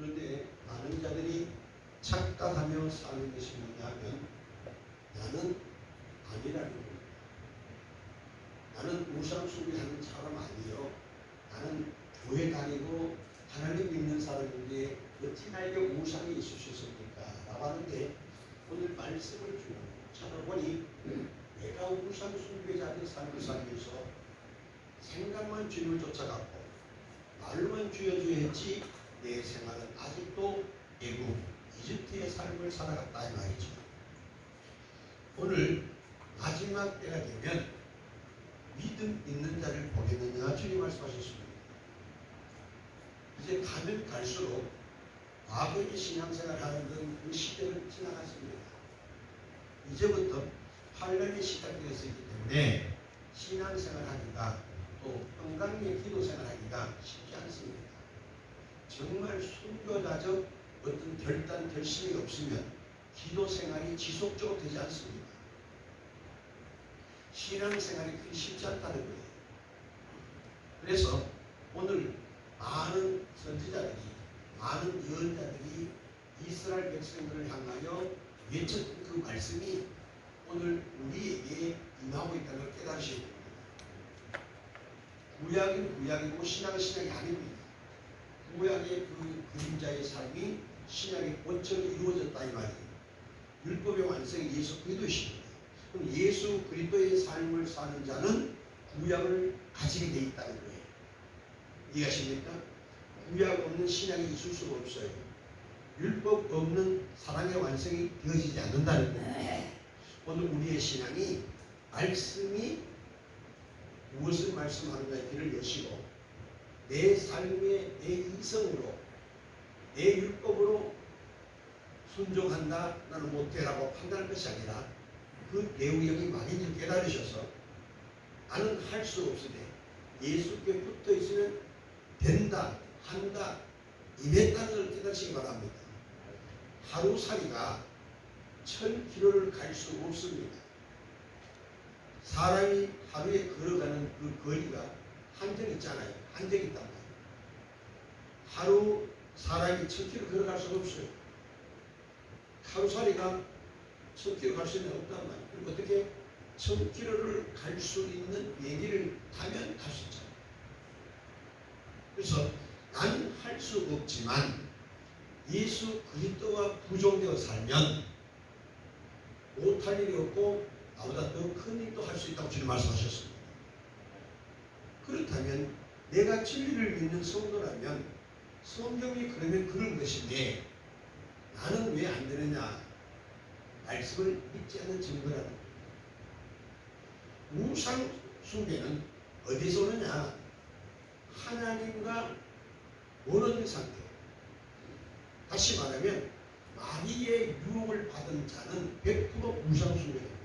그런데 많은 자들이 착각하며 사는 것이 뭐냐 하면 나는 아니라는 겁니다. 나는 우상 숭배하는 사람 아니요. 나는 교회 다니고 하나님 믿는 사람인데 어찌 나에게 우상이 있을 수 있습니까? 라고 하는데 오늘 말씀을 쭉 찾아보니 내가 우상 숭배자의 삶을 살면서 생각만 주님을 쫓아갔고 말로만 주여 주여 했지 내 생활은 아직도 애국 이집트의 삶을 살아갔다 이 말이죠. 오늘 마지막 때가 되면 믿음 있는 자를 보겠느냐 주님 말씀하셨습니다. 이제 가면 갈수록 과거의 신앙생활 하는 그 시대는 지나갔습니다. 이제부터 환란이 시작되었기 때문에 신앙생활 하기가 또 건강의 기도생활 하기가 쉽지 않습니다. 정말 순교자적 어떤 결단 결심이 없으면 기도생활이 지속적으로 되지 않습니다. 신앙생활이 그리 쉽지 않다는 거예요. 그래서 오늘 많은 선지자들이 많은 예언자들이 이스라엘 백성들을 향하여 외쳤던 그 말씀이 오늘 우리에게 임하고 있다는 걸 깨달으셔야 됩니다. 구약은 구약이고 신약은 신약이 아닙니다. 구약의 그 그림자의 삶이 신약의 본처로 이루어졌다 이 말이에요. 율법의 완성이 예수 그리스도이십니다. 그럼 예수 그리스도의 삶을 사는 자는 구약을 가지게 돼 있다는 거예요. 이해하십니까? 구약 없는 신약이 있을 수가 없어요. 율법 없는 사랑의 완성이 되어지지 않는다는 거예요. 오늘 우리의 신앙이 말씀이 무엇을 말씀하느냐의 길을 여시고 내 삶의 내 이성으로 내 율법으로 순종한다 나는 못해라고 판단할 것이 아니라 그 내용이 많이 깨달으셔서 나는 할 수 없으되 예수께 붙어 있으면 된다 한다 임했다는 걸 깨닫시기 바랍니다. 하루살이가 1000km를 갈 수 없습니다. 사람이 하루에 걸어가는 그 거리가 한정이 있잖아요. 한정이 있단 말이에요. 하루 사람이 1000km 걸어갈 수가 없어요. 하루살이가 1000km 갈 수 있는 없단 말이에요. 그럼 어떻게 1000km를 갈 수 있는 비행기를 타면 갈 수 있잖아요. 그래서 나는 할 수 없지만 예수 그리스도와 부종되어 살면 못할 일이 없고 나보다 더 큰 일도 할 수 있다고 주님 말씀하셨습니다. 그렇다면 내가 진리를 믿는 성도라면 성경이 그러면 그런 것인데 나는 왜 안 되느냐? 말씀을 믿지 않는 증거라는 거예요. 우상 숭배는 어디서 오느냐? 하나님과 멀어진 상태. 다시 말하면 마귀의 유혹을 받은 자는 100% 우상 숭배입니다.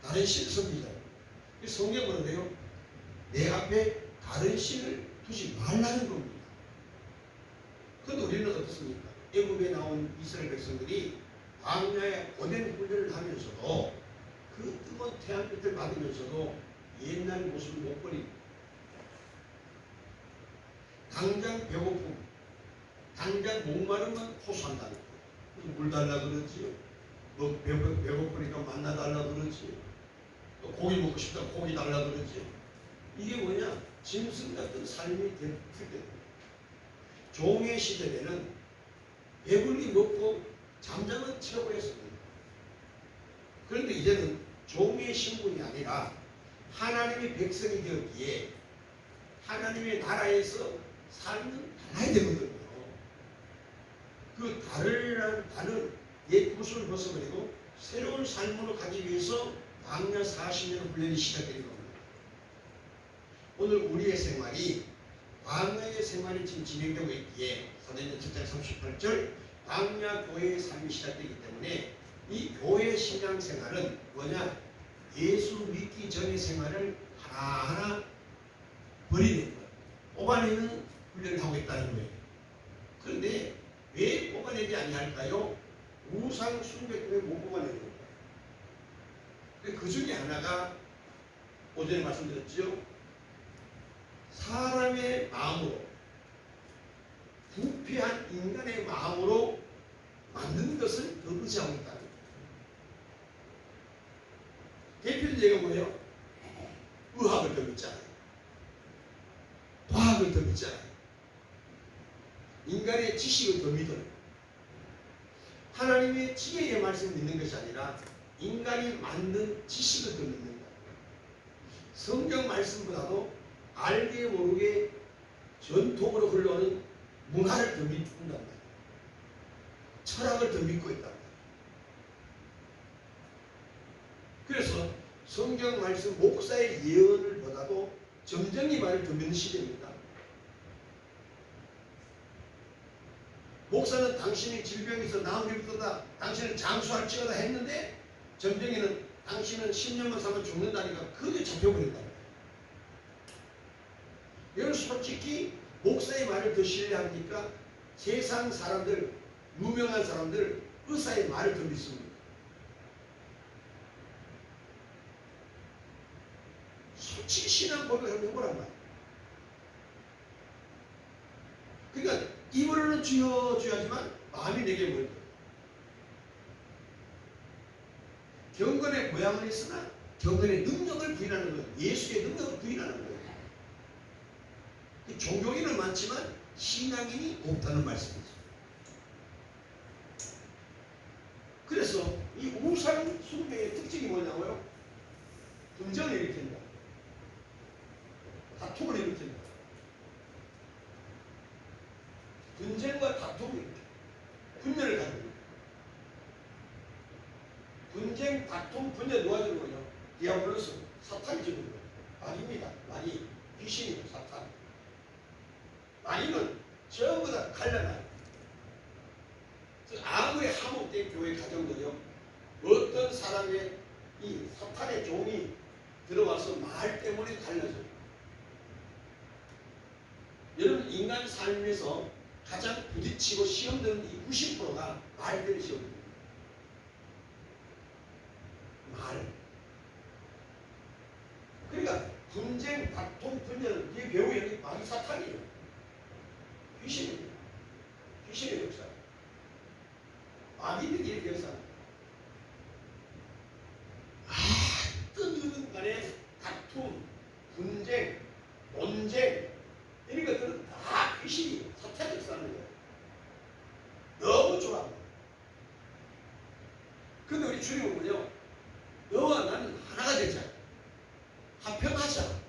다른 신을 섬기자. 성경 뭐래요? 내 앞에 다른 신을 두지 말라는 겁니다. 그런데 우리는 어떻습니까? 애굽에 나온 이스라엘 백성들이 광야에 고된 훈련을 하면서도 그 뜨거운 태양빛을 받으면서도 옛날 모습을 못 버립니다. 당장 배고픔, 당장 목마르면 호소한다는 거예요. 물 달라 그러지요. 뭐 배고프니까 만나 달라 그러지요. 또 고기 먹고 싶다 고기 달라 그러지요. 이게 뭐냐? 짐승 같은 삶이 됐을 때 종의 시대에는 배불리 먹고 잠자면 최고였습니다. 그런데 이제는 종의 신분이 아니라 하나님의 백성이 되었기에 하나님의 나라에서 삶은 달라야 되거든요. 그 다르라는 단은 옛 모습을 벗어버리고 새로운 삶으로 가기 위해서 광야 40년 훈련이 시작된 겁니다. 오늘 우리의 생활이 광야의 생활이 지금 진행되고 있기에 사도행전 7장 38절 광야 교회의 삶이 시작되기 때문에 이 교회 신앙 생활은 뭐냐? 예수 믿기 전의 생활을 하나하나 버리는 거예요. 뽑아내는 훈련을 하고 있다는 거예요. 그런데 왜 뽑아내지 아니할까요? 우상 숭배 때문에 못 뽑아내는 거예요. 그 중에 하나가 오전에 말씀드렸죠. 사람의 마음으로 부패한 인간의 마음으로 만든 것을 더 의지하고 있다는 거예요. 대표적인 예가 뭐예요? 의학을 더 믿잖아요. 과학을 더 믿잖아요. 인간의 지식을 더 믿어요. 하나님의 지혜의 말씀을 믿는 것이 아니라 인간이 만든 지식을 더 믿는 거예요. 성경 말씀보다도 알게 모르게 전통으로 흘러오는 문화를 더 믿는단 말이에요. 철학을 더 믿고 있단 말이에요. 그래서 성경 말씀 목사의 예언을 보다도 점쟁이 말을 더 믿는 시대입니다. 목사는 당신이 질병에서 나음일도다 당신을 장수할지어다 했는데 점쟁이는 당신은 10년만 살면 죽는다니까 그게 잡혀버린다. 여러분 솔직히 목사의 말을 더 신뢰합니까? 세상 사람들, 유명한 사람들, 의사의 말을 더 믿습니다. 솔직히 신앙 고백을 해보란 말이에요. 그러니까 입으로는 주여 주여 하지만 마음이 내게 멀다. 경건의 모양은 있으나 경건의 능력을 부인하는 거예요. 예수의 능력을 부인하는 거예요. 종교인은 많지만 신앙인이 없다는 말씀이죠. 그래서 이 우상 숭배의 특징이 뭐냐고요? 분쟁을 일으킨다. 다툼을 일으킨다. 분쟁과 다툼을 일으킨다. 분열을 가져옵니다. 분쟁, 다툼, 분열 누가 주는 거죠? 디아블로스, 사탄이 주는 거예요. 아닙니다. 많이 귀신이고 사탄. 아니면 전부 다 갈라놔요. 아무리 하목된 교회 가정도요, 어떤 사람의 이 사탄의 종이 들어와서 말 때문에 갈라져요. 여러분 인간 삶에서 가장 부딪히고 시험되는 이 90%가 말들의 시험입니다. 말. 그러니까 분쟁, 다툼, 분열 이 배우의 말이 사탄이에요. 귀신입니다. 귀신의 역사. 마귀들이 이렇게 역사합니다. 어떤 이유든 간에 다툼, 분쟁, 논쟁 이런 것들은 다 귀신이 사탄이 역사하는 거예요. 너무 좋아합니다. 근데 우리 주님은 뭐죠? 너와 나는 하나가 되자. 합평하자.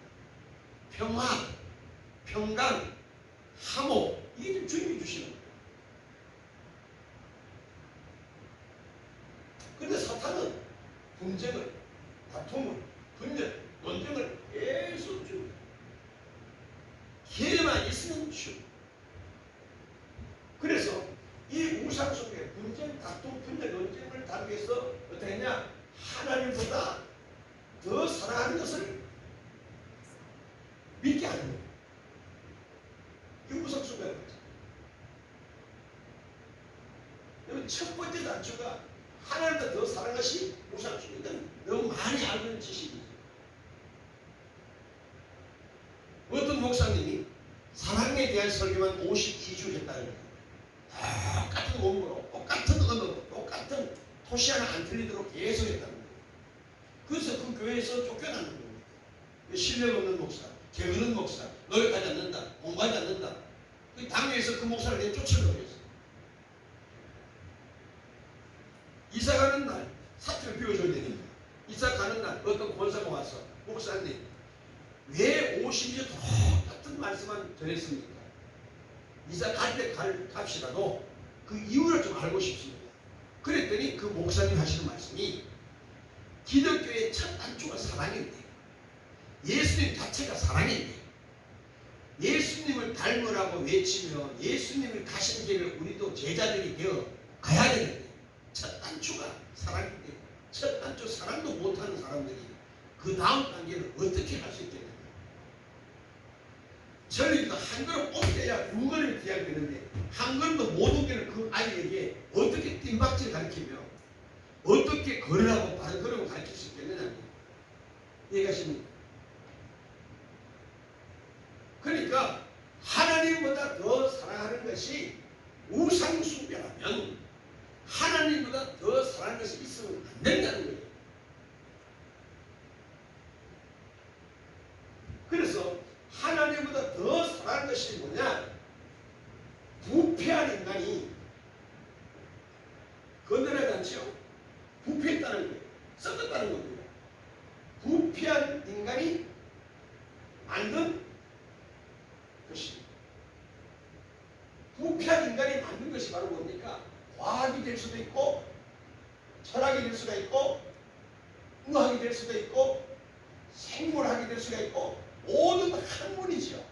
평화, 평강, 화목 이게 주님이 주시는 거예요. 그런데 사탄은 분쟁을, 다툼을, 분열, 논쟁을 계속 줍니다. 기회만 있으면 줍니다. 그래서 이 우상 속에 분쟁, 다툼, 분열, 논쟁을 다루기 위해서 어떻게 했냐? 하나님보다 더 사랑하는 것을 믿게 하는 거예요. 이 우상 속에 여러분 첫 번째 단추가 하나님보다 더 사랑하는 것이 우상 속에 너무 많이 알고 있는 지식이죠. 어떤 목사님이 사랑에 대한 설교만 52주 했다는 거예요. 똑같은 몸으로, 똑같은 언어로, 똑같은 토시 하나 안 틀리도록 계속 했다는 거예요. 그래서 그 교회에서 쫓겨나는 겁니다. 신뢰 없는 목사, 게으른 목사, 노력하지 않는다, 공부하지 않는다. 그 당회에서 그 목사를 내가 쫓아내버렸어요. 이사 가는 날 사택을 비워줘야 되니까 이사 가는 날 어떤 권사가 와서 목사님 왜 52주 똑같은 말씀만 전했습니까? 이사 갈 때 갑시라도 그 이유를 좀 알고 싶습니다. 그랬더니 그 목사님 하시는 말씀이 기독교의 첫 단추가 사랑인데 예수님 자체가 사랑인데 예수님을 닮으라고 외치면 예수님을 가신 길을 우리도 제자들이 되어 가야 되는데 첫 단추가 사랑인데 첫 단추 사랑도 못하는 사람들이 그 다음 단계를 어떻게 할 수 있겠느냐. 저희도 한 걸음 옮겨야 두 걸음이 기약되는데 한 걸음도 못 옮기는 그 아이에게 어떻게 뜀박질 가르치며 어떻게 걸으라고 바른 걸음을 가르칠 수 있겠느냐. 이해가십니까? 그러니까 하나님보다 더 사랑하는 것이 우상 숭배라면 하나님보다 더 사랑하는 것이 있으면 안 된다는 거예요. 그래서 하나님보다 더 사랑하는 것이 뭐냐? 부패한 인간이 건드려야 않죠? 부패했다는 거예요. 썩었다는 겁니다. 부패한 인간이 만든 것입니다. 부패한 인간이 만든 것이 바로 뭡니까? 과학이 될 수도 있고 철학이 될 수가 있고 의학이 될 수도 있고 생물학이 될 수가 있고 모든 학문이죠.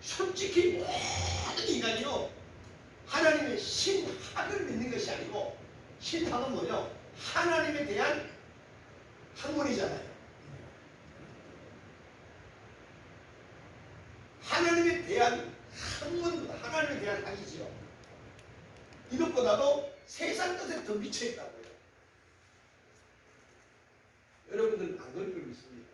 솔직히 모든 인간이요 하나님의 신학을 믿는 것이 아니고 신학은 뭐요? 하나님에 대한 학문이잖아요. 하나님에 대한 학문보다 하나님에 대한 학이지요. 이것보다도 세상 것에 더 미쳐있다고요. 여러분들은 안 그럴 걸 믿습니다.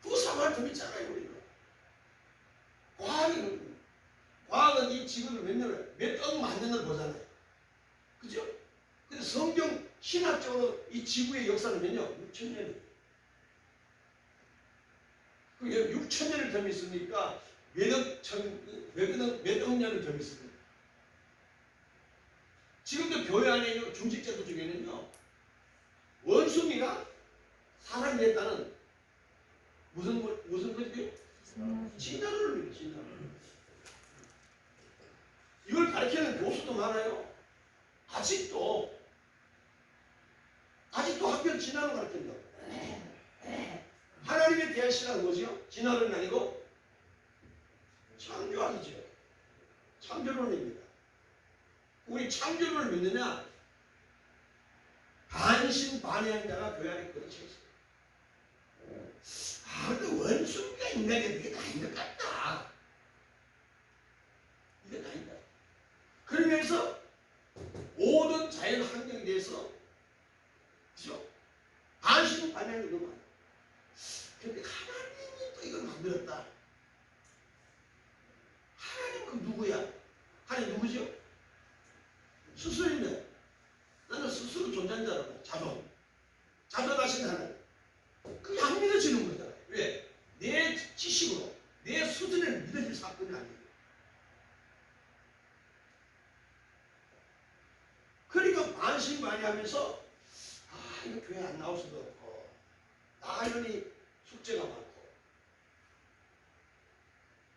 부상을 더 믿잖아요. 우리는 과학은 이 지구를 몇 억만 년을 보잖아요. 그죠? 근데 성경 신학적으로 이 지구의 역사는 몇년? 6,000년. 그 6,000년을 더 믿습니까? 몇 억 년을 더 믿습니까? 지금도 교회 안에 있는 중직자들 중에는요, 원숭이가 사람이 됐다는 무슨 것이요? 진화론을 믿어요. 진화론. 이걸 가르치는 교수도 많아요. 아직도 학교는 진화론 가르친다고. 하나님에 대한 신학은 뭐죠? 진화론이 아니고 창조학이죠. 창조론입니다. 우리 창조론을 믿느냐? 반신반의한 자가 교회 안에 꽂혀 있어요. 근데 원숭이가 인간이 그게 아닌 것 같다. 이건 아니다. 그러면서 모든 자연 환경에 대해서 그죠? 반신반의하는 게 너무 많아요. 그런데 하나님이 또 이걸 만들었다. 하나님 그 누구야? 하나님 누구죠? 스스로 있는 나는 스스로 존재한 자라고 자존하신 하나님. 그게 안 믿어지는 거잖아요. 왜? 내 지식으로 내 수준에 믿어질 사건이 아니에요. 그러니까 반신반의하면서 이거 교회 안 나올 수도 없고 나가려니 숙제가 많고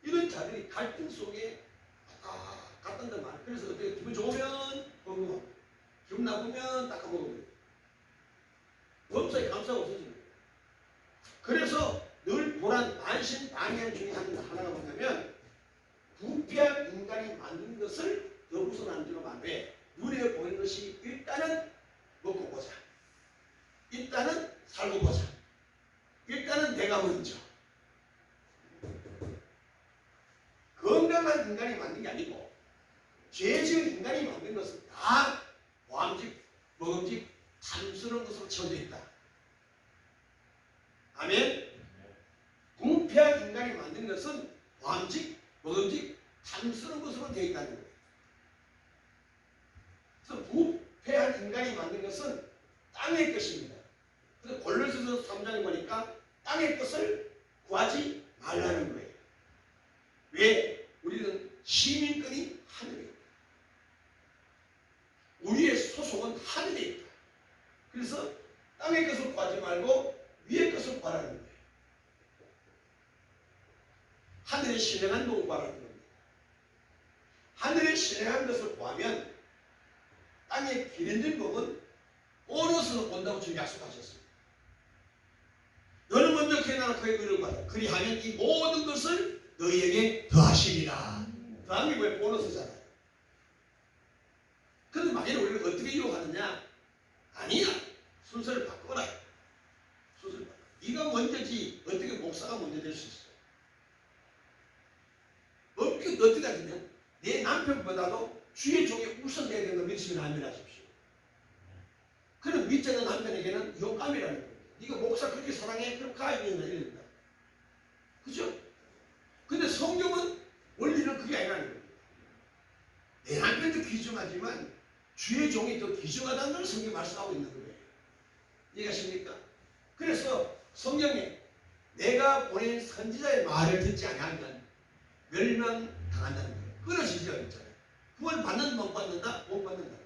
이런 자들이 갈등 속에 갔던 데 많아요. 그래서 어떻게 기분 좋으면 먹으면 기분 나쁘면 닦아먹으면 범사에 감사가 없어지는 거예요. 그래서 늘 보란 반신반의한 중에 하나가 뭐냐면 부패한 인간이 만든 것을 더 우선하는 줄로 말해 눈에 보이는 것이 일단은 먹고 보자. 일단은 살고 보자. 일단은 내가 먼저. 건강한 인간이 만든 게 아니고 죄 지은 인간이 만든 것은 다 모함직, 먹음직, 탐스러운 것으로 채워져 있다. 아멘. 부패한 인간이 만든 것은 모함직, 먹음직, 탐스러운 것으로 되어 있다는 거예요. 그래서 부패한 인간이 만든 것은 땅의 것입니다. 그래서 골로새서 3장에 보니까 땅의 것을 구하지 말라는 거예요. 왜? 우리는 시민권이 하늘에 있다. 우리의 소속은 하늘에 있다. 그래서 땅의 것을 구하지 말고 위의 것을 구하라는 거예요. 하늘에 신령한 복을 구하라는 겁니다. 하늘에 신령한 것을 구하면 땅에 기름진 복은 보너스로 온다고 주님 약속하셨습니다. 너는 먼저 그의 나라 그의 의를 구하라. 그리하면 이 모든 것을 너희에게 더하시리라. 더한 게 뭐예요? 보너스잖아요. 그런데 만약에 우리가 어떻게 이용하느냐? 아니야. 순서를 바꿔라. 순서를 바꿔. 네가 먼저지 어떻게 목사가 먼저 될 수 있어? 어떻게 하냐면 내 남편보다도 주의 종이 우선돼야 되는 걸 믿으시면 아멘 하십시오. 그럼 밑에 있는 남편에게는 용감이라는 겁니다. 네가 목사 그렇게 사랑해? 그럼 가야 된다 이런다. 그죠? 근데 성경은 원리는 그게 아니라는 거예요. 내 남편도 귀중하지만 주의 종이 더 귀중하다는 걸 성경이 말씀하고 있는 거예요. 이해가십니까? 그래서 성경에 내가 보낸 선지자의 말을 듣지 아니하면 멸망당한다는 거예요. 끊어지지가 있잖아요. 그걸 받는 못 받는다? 못 받는다.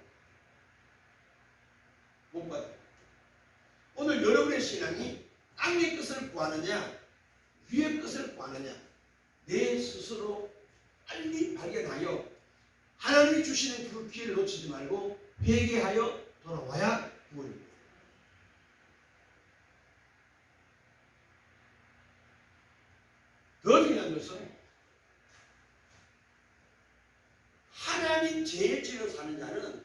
못 받아. 오늘 여러분의 신앙이 땅의 것을 구하느냐 위의 것을 구하느냐 내 스스로 빨리 발견하여 하나님이 주시는 그 기회를 놓치지 말고 회개하여 돌아와야 구원입니다. 더 중요한 것은 하나님 제일지로 사는 자는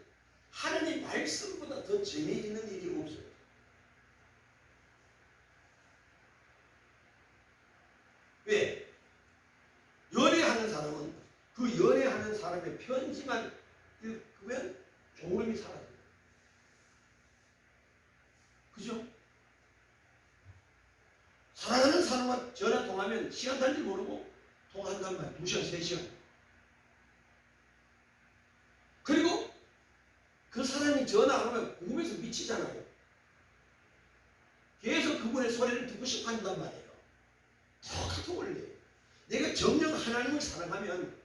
하나님 말씀보다 더 재미있는 일이 없어요. 왜? 연애하는 사람은 그 연애하는 사람의 편지만 읽으면 졸음이 사라져요. 그죠? 사랑하는 사람과 전화 통화하면 시간 달지 모르고 통화한단 말이에요. 2시간, 3시간. 그리고 그 사람이 전화 안 오면 궁금해서 미치잖아요. 계속 그분의 소리를 듣고 싶어 한단 말이에요. 똑같은 원리예요. 내가 정녕 하나님을 사랑하면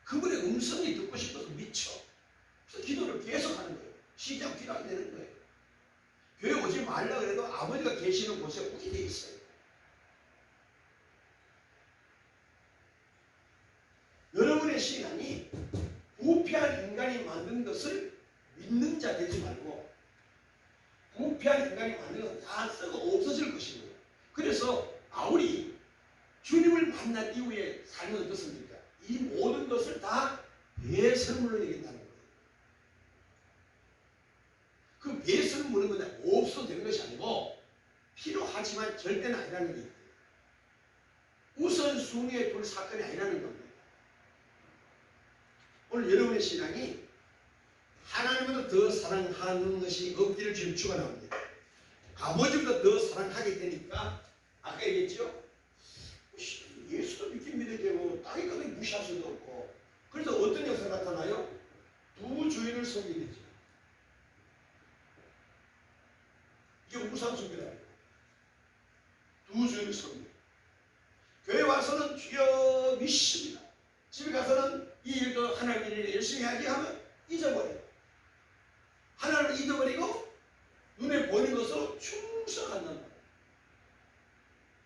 그분의 음성이 듣고 싶어서 미쳐. 그래서 기도를 계속 하는 거예요. 쉬지 않고 기도하게 되는 거예요. 교회 오지 말라 그래도 아버지가 계시는 곳에 오게 돼 있어요. 여러분의 신앙이 부패한 인간이 만든 것을 믿는 자 되지 말고 부패한 인간이 만든 것은 다 썩어 없어질 것입니다. 그래서 바울이 주님을 만난 이후에 삶은 어떻습니까? 이 모든 것을 다 배설물로 여긴다는 거예요. 그 배설물은 없어도 되는 것이 아니고 필요하지만 절대는 아니라는 게 우선순위에 둘 사건이 아니라는 겁니다. 오늘 여러분의 신앙이 하나님보다 더 사랑하는 것이 없기를 주님 축원합니다. 아버지보다 더 사랑하게 되니까 아까 얘기했죠? 예수도 믿긴 믿어야 되고 땅에 가서 무시할 수도 없고 그래서 어떤 역사가 나타나요? 두 주인을 섬기게 되죠. 이게 우상 숭배다. 두 주인을 섬기고 교회 와서는 주여 믿습니다. 집에 가서는 이 일도 하나님 일을 열심히 하게 하면 잊어버려요. 하나님을 잊어버리고 눈에 보이는 것으로 충성한단 말이에요.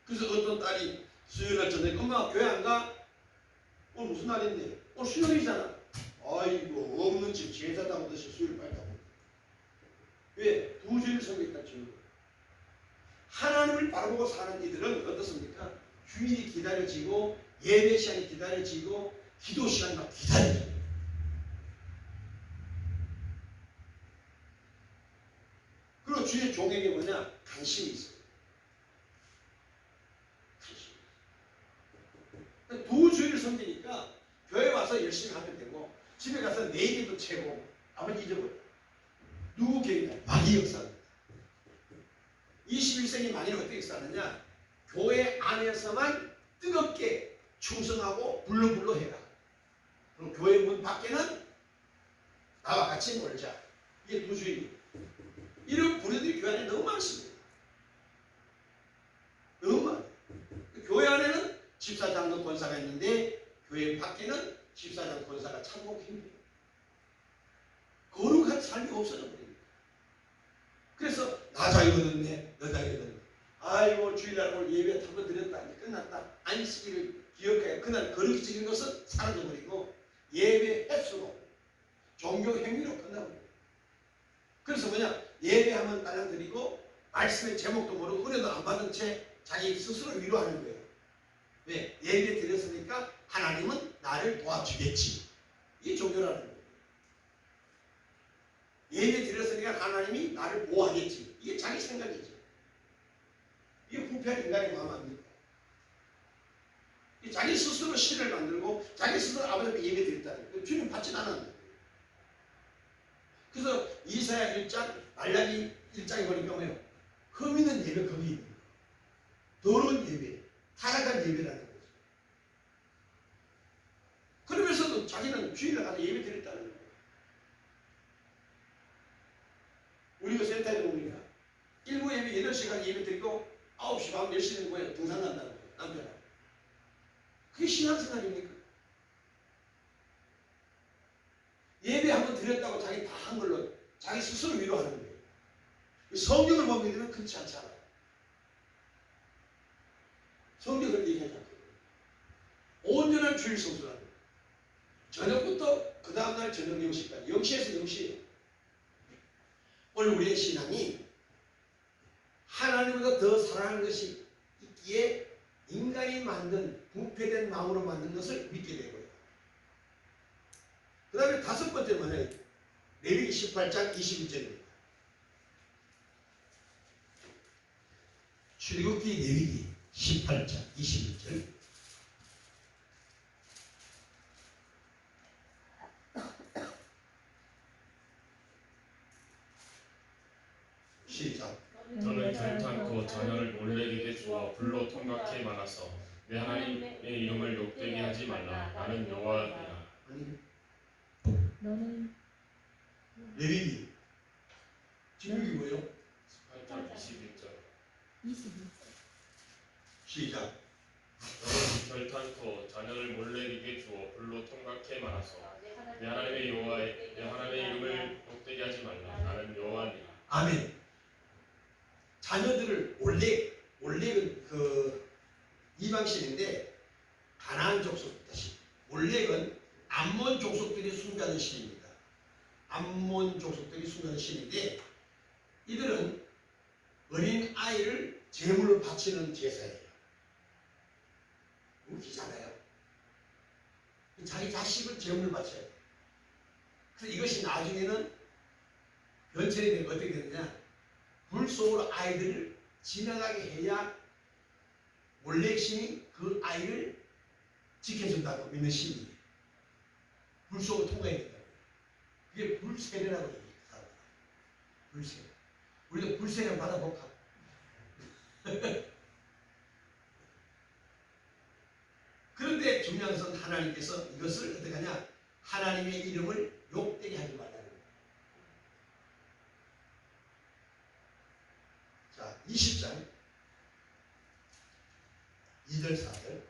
그래서 어떤 딸이 수요일날 저녁에 엄마 교회 안 가? 오늘 무슨 날인데? 오늘 수요일이잖아. 아이고 없는 집 제사 담듯이 수요일 빨리 가고. 왜? 두 주일 섬기겠다 주는 거예요. 하나님을 바라보고 사는 이들은 어떻습니까? 주일이 기다려지고 예배 시간이 기다려지고 기도 시간이 막 기다려져요. 그리고 주의 종에게 뭐냐? 관심이 있어요. 두 주일을 섬기니까 교회 와서 열심히 하면 되고 집에 가서 내일도 채고 아버지 잊어버려. 누구 교회냐? 마귀 역사입니다. 21세기 마귀는 어떻게 역사하느냐? 교회 안에서만 뜨겁게 충성하고 불러불러 해라. 그럼 교회 문 밖에는 나와 같이 놀자. 이게 두 주일이에요. 이런 부류들이 교회 안에 너무 많습니다. 너무 많아요. 교회 안에는 집사장도 권사가 있는데 교회 밖에는 집사장 권사가 참고 힘들어요. 거룩한 삶이 없어져 버립니다. 그래서 나 자유 얻었네, 너 자유 얻었네. 아이고 주일날 오늘 예배 한번 드렸다. 이제 끝났다. 안식일을 기억해. 그날 거룩이 지킨 것은 사라져버리고 예배 횟수로 종교 행위로 끝나버려요. 그래서 뭐냐? 예배 한번 딸랑 드리고 말씀의 제목도 모르고 은혜도 안 받은 채 자기 스스로 위로하는 거예요. 왜? 예배 드렸으니까 하나님은 나를 도와주겠지. 이게 종교라는 거예요. 예배 드렸으니까 하나님이 나를 보호하겠지. 이게 자기 생각이죠. 이게 부패한 인간의 마음 아닙니까? 자기 스스로 신을 만들고 자기 스스로 아버지한테 예배 드렸다는 거예요. 주님 받지는 않았는데. 그래서 이사야 1장, 말라기 1장에 보니까 뭐예요? 흠 있는 예배 거기 있는 거예요. 더러운 예배, 타락한 예배라는 거죠. 그러면서도 자기는 주일날 가서 예배 드렸다는 거예요. 우리가 센터에 옵니다. 일부 예배 8시간 예배 드리고 9시 밤 10시 되는 거예요. 등산 간다는 거예요. 남편하고. 그게 신앙생활입니까? 예배 한번 드렸다고 자기 다 한 걸로 자기 스스로 위로하는 거예요. 성경을 보게 되면 그렇지 않잖아요. 성경을 얘기하지 않거든요. 온전한 주일 성수라는 거예요. 저녁부터 그 다음날 저녁 0시까지 0시에서 0시예요. 오늘 우리의 신앙이 하나님보다 더 사랑하는 것이 있기에 인간이 만든 부패된 마음으로 만든 것을 믿게 되고요. 그 다음에 다섯 번째 뭐냐? 레위기 18장 21절입니다. 출애굽기 레위기 18장 21절. 시작. 너는 결탄코 자녀를 몰래에게 주어 불로 통각해 말아서 내 하나님의 이름을 욕되게 하지 말라. 나는 여호와니라. 너는 레위기 제목이 뭐예요? 18장 21절. 22절. 시작. 너는 결탄코 자녀를 몰래에게 주어 불로 통각해 말아서 내 하나님의 이름을 욕되게 하지 말라. 나는 여호와니라. 아멘. 자녀들을 올렉은 그 이방신인데 가나안 족속 다시 올렉은 암몬 족속들이 숭배하는 신입니다. 암몬 족속들이 숭배하는 신인데 이들은 어린 아이를 제물로 바치는 제사예요. 웃기잖아요. 자기 자식을 제물로 바쳐야 돼요. 그래서 이것이 나중에는 변천이 되면 어떻게 되느냐? 불 속으로 아이들을 지나가게 해야 몰렉신이 그 아이를 지켜준다고 믿는 신이에요. 불 속으로 통과해야 된다고. 그게 불세례라고 얘기해요. 불세례. 우리도 불세례 받아볼까? 그런데 중요한 것은 하나님께서 이것을 어떻게 하냐? 하나님의 이름을 욕되게 하지 말라는 거예요. 자, 20장 2절 4절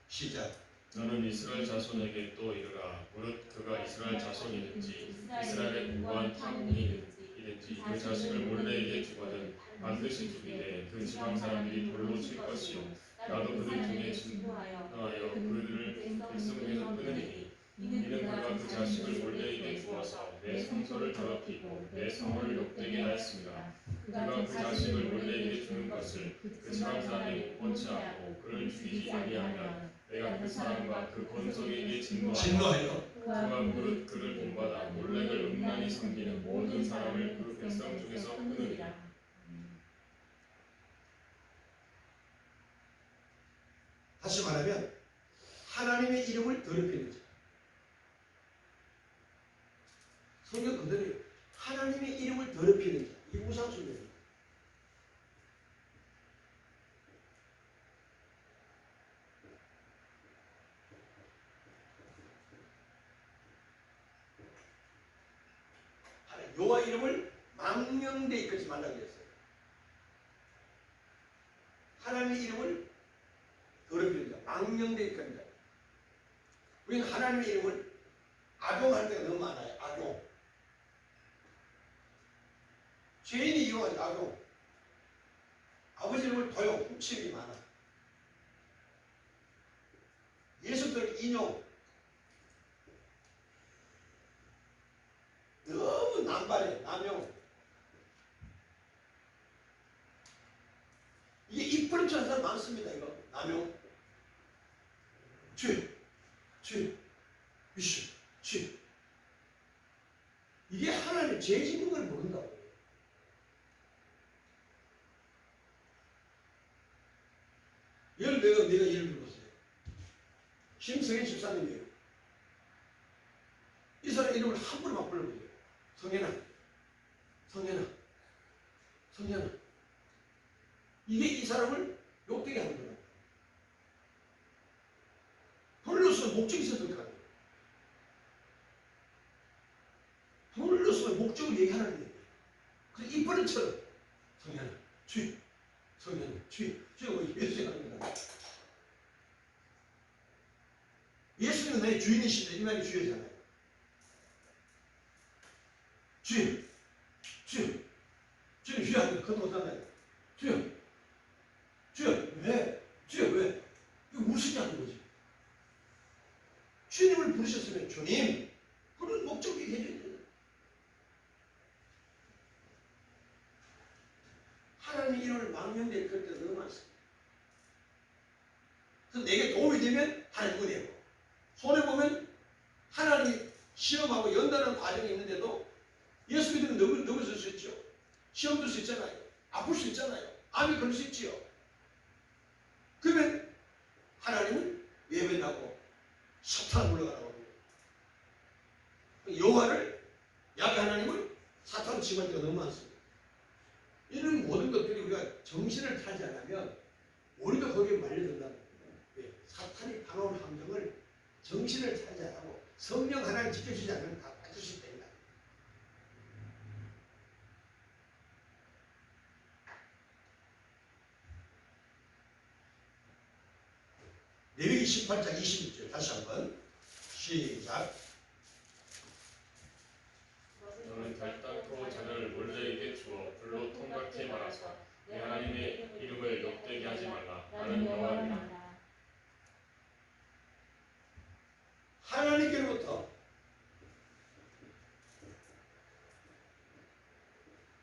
시작. 너는 이스라엘 자손에게 또 이르라. 무릇 그가 이스라엘 자손이든지 이스라엘의 무고한 탕이든지 그 자식을 몰래에게 주거든 반드시 죽이되 그 지방 사람들이 돌로 칠 것이요 나도 그들 중에 진노하여 그들을 백성 중에서 끊으리니 이는 그가 그 자식을 몰래에게 주어서 내 성소를 더럽히고 내 성을 욕되게 하였습니다. 그가 그 자식을 몰래에게 주는 것을 그 지방 사람이 원치 않고 그를 죽이지 아니하면 내가 그 사람과 그 권속에게 진노하여 그가 무릇 그를 본받아 몰렉을 음란히 섬기는 모든 사람을 그 백성 중에서 끊으리라. 다시 말하면 하나님의 이름을 더럽히는 자. 성경 그대로 하나님의 이름을 더럽히는 자. 이 우상숭배입니다. 여호와 이름을 망령되이 이끌지 말라고 했어요. 하나님의 이름을 더럽히는 자, 망령되이 이끌자. 우리는 하나님의 이름을 악용할 때가 너무 많아요. 악용. 죄인이 이용하지 악용. 아버지 이름을 도용, 훔침이 많아. 예수들 인용. 너무 남발해, 남용. 이게 입버릇 하는 사람 많습니다, 이거. 남용. 이슈. 이게 하나님 죄 짓는 걸 모른다고. 내가 예를 들어보세요. 김성현 집사님이에요. 이 사람 이름을 함부로 막 불러보세요. 성현아, 성현아, 성현아. 이게 이 사람을 욕되게 하는 거예요. 불렀으면 목적이 있었을 거 아니에요. 불렀으면 목적을 얘기하는 거예요. 그래서 이번에처럼 성현아, 주여, 성현아, 주여, 주여, 예수님 하는 거예요. 예수님은 나의 주인이신데 이 말이 주여잖아요. 주여, 주여, 주여, 주여 하는 거 그것도 못한다요. 주여, 주여, 왜? 주여, 왜? 이거 무슨 하는 거지? 주님을 부르셨으면 주님, 그런 목적이 해줘야 돼요. 하나님의 이름을 망령될 그럴 때가 너무 많습니다. 그래서 내게 도움이 되면 하나님 은혜고, 손해보면 하나님이 시험하고 연단하는 과정이 있는데도 예수 믿으면 넘어질 수 있죠. 시험 들 수 있잖아요. 아플 수 있잖아요. 암이 걸릴 수 있지요. 그러면 하나님은 예배하고 사탄 물러가라고 합니다. 여호와를 야훼 하나님을 사탄 지배할 때가 너무 많습니다. 이런 모든 것들이 우리가 정신을 차지 않으면 우리도 거기에 말려든다는 거예요. 사탄이 방어하는 함정을 정신을 차지 안 하고 성령 하나를 지켜주지 않으면 다 빠질 수 있다. 레위기 18장 26절 다시 한번 시작. 너는 결단코 자녀를 몰래에게 주어 불로 통각해 말하사 내 하나님의 이름을 욕되게 하지 말라. 나는 여호와니라. 하나님께로부터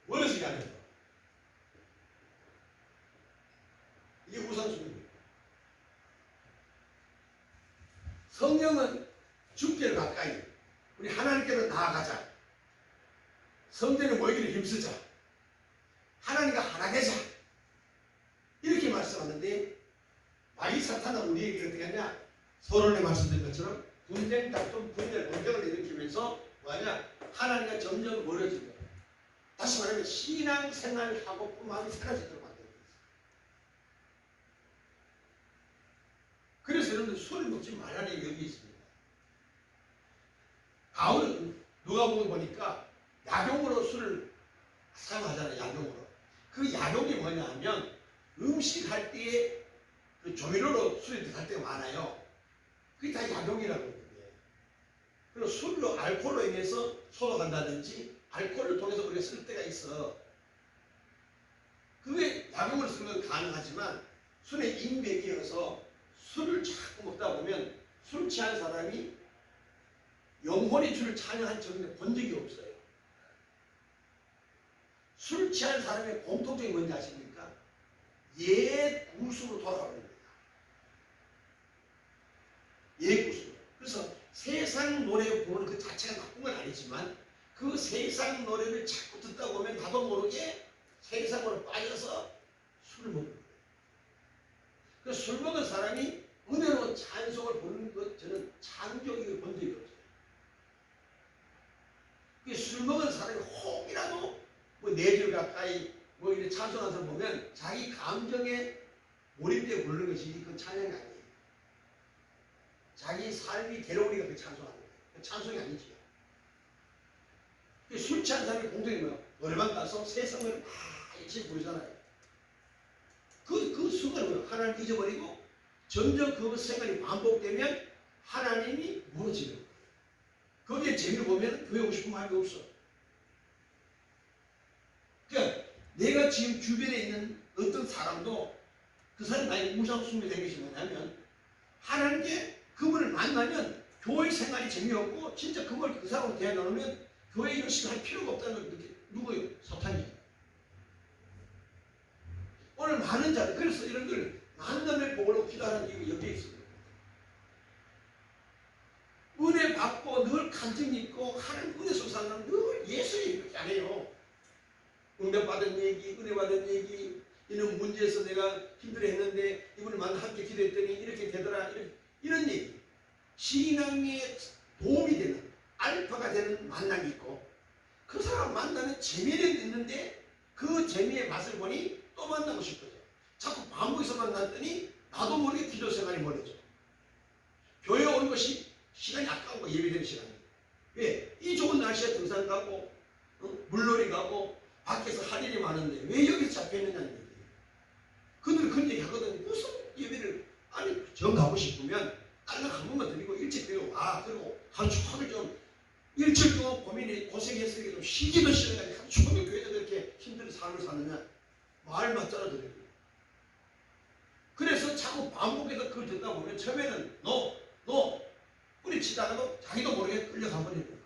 멀어지게 하는 것. 이게 우선순위입니다. 성령은 주께로 가까이, 우리 하나님께로 나아가자. 성전에 모이기를 힘쓰자. 하나님과 하나 되자. 이렇게 말씀하는데 마귀 사탄은 우리에게 어떻게 하냐? 서론에 말씀드린 것처럼 분쟁, 다툼, 분열, 논쟁을 일으키면서 뭐하냐? 하나님과 점점 멀어지고, 다시 말하면 신앙생활하고 마음이 사라지도록 만드는 거예요. 그래서 여러분들 술을 먹지 말라는 여기 있습니다. 바울은 누가복음 보니까 약용으로 술을 사용하잖아요. 약용으로. 그 약용이 뭐냐 하면 음식할 때에 그 조미료로 술이 들어갈 때가 많아요. 그게 다 약용이라고 하는 거예요. 그리고 술로, 알코올로 인해서 소독한다든지 알코올을 통해서 우리가 쓸 때가 있어. 그게 약용으로 쓰는 건 가능하지만 술에 인백이어서 술을 자꾸 먹다 보면 술 취한 사람이 영혼이 주를 찬양한 적은 본 적이 없어요. 술 취한 사람의 공통점이 뭔지 아십니까? 옛 구습으로 돌아가는 겁니다. 옛 구습. 그래서 세상 노래 부르는 그 자체가 나쁜 건 아니지만 그 세상 노래를 자꾸 듣다 보면 나도 모르게 세상으로 빠져서 술을 먹는 거예요. 그래서 술 먹은 사람이 은혜로운 찬송을 부르는 것 저는 창조적으로 본 적이 없어요. 술 먹은 사람이 혹이라도 뭐 4절 가까이 뭐 이렇게 찬송하는 사람 보면 자기 감정에 몰입되어 부르는 것이 그 찬양이 아니에요. 자기 삶이 괴로우니까 그 찬송하는 거예요. 그 찬송이 아니지요. 술 취한 사람이 공통이 뭐야? 노래방 가서 세상을 막 열심히 부르잖아요. 그 순간은 뭐야? 하나님 잊어버리고 점점 그 생각이 반복되면 하나님이 무너지는 거예요. 거기에 재미를 보면 교회 오고 싶은 마음이 없어. 그러니까 내가 지금 주변에 있는 어떤 사람도 그 사람이 나의 우상숭배 된 것이 뭐냐면 하나님께 그분을 만나면 교회 생활이 재미없고 진짜 그걸 그 사람으로 대해 나누면 교회 열심히 할 필요가 없다는 걸 느껴. 누구요? 사탄이죠. 오늘 많은 자들, 그래서 이런 걸 만남을 보고 기도하는 이유가 여기에 있습니다. 은혜 받고 늘 간증 있고 하나님 은혜 속에 사는 사람 늘 예수님 이렇게 안 해요. 응답받은 얘기, 은혜 받은 얘기, 이런 문제에서 내가 힘들어 했는데 이분을 만나 함께 기도했더니 이렇게 되더라. 이런 얘기. 신앙에 도움이 되는 알파가 되는 만남이 있고 그 사람 만나는 재미는 있는데 그 재미의 맛을 보니 또 만나고 싶어져. 자꾸 반복해서 만났더니 나도 모르게 기도 생활이 멀어져. 교회 온 것이 시간이 아까운 거 예배되는 시간이. 왜? 이 좋은 날씨에 등산 가고 물놀이 가고 밖에서 할 일이 많은데 왜 여기서 잡혀있느냐는 얘기예요. 그들은 그런 얘기 하거든요. 무슨 예배를 아니 정 가고 싶으면 딸랑 한 번만 드리고 일찍 데려와. 그리고 하루 종일 좀 일주일 동안 고생했으니까 좀 쉬기도 싫어가지고 하루 종일 교회에서 그렇게 힘든 삶을 사느냐 말 맞잖아 드려요. 그래서 자꾸 반복해서 그걸 듣다 보면 처음에는 너 뿌리치다가도 자기도 모르게 끌려가 버리는 거예요.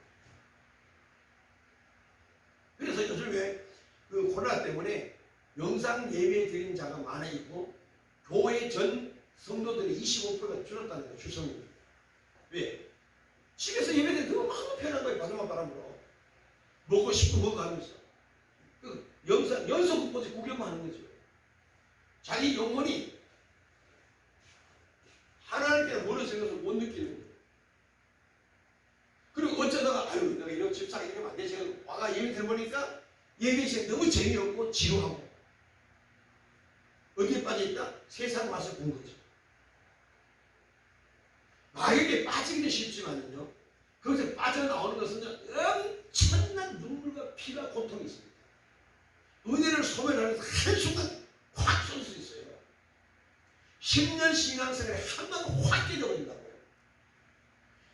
그래서 요즘 왜 그 코로나 때문에 영상 예배 드리는 자가 많아 있고 교회 전 성도들이 25%가 줄었다는 거예요. 출석률이. 왜? 집에서 예배드리는 그거 마음도 편한 거예요. 마지막 바람으로. 먹고 싶고 먹고 하면서. 그 영상 연속 보지 구경만 하는 거죠. 자기 영혼이 하나님께는 멀어진 것을 못 느끼는 거예요. 그리고 어쩌다가 아유 내가 이런 집사가 이러면 안 돼. 제가 와가 예배 들어보니까 예배 시간이 너무 재미없고 지루하고 어디에 빠져있다? 세상 맛을 본 거죠. 마약에 빠지기는 쉽지만요. 거기서 빠져나오는 것은 엄청난 눈물과 피가 고통이 있습니다. 은혜를 소멸하면서 한순간 확 쏠 수 있어요. 10년 신앙생활에 한번 확 깨져버린다고요.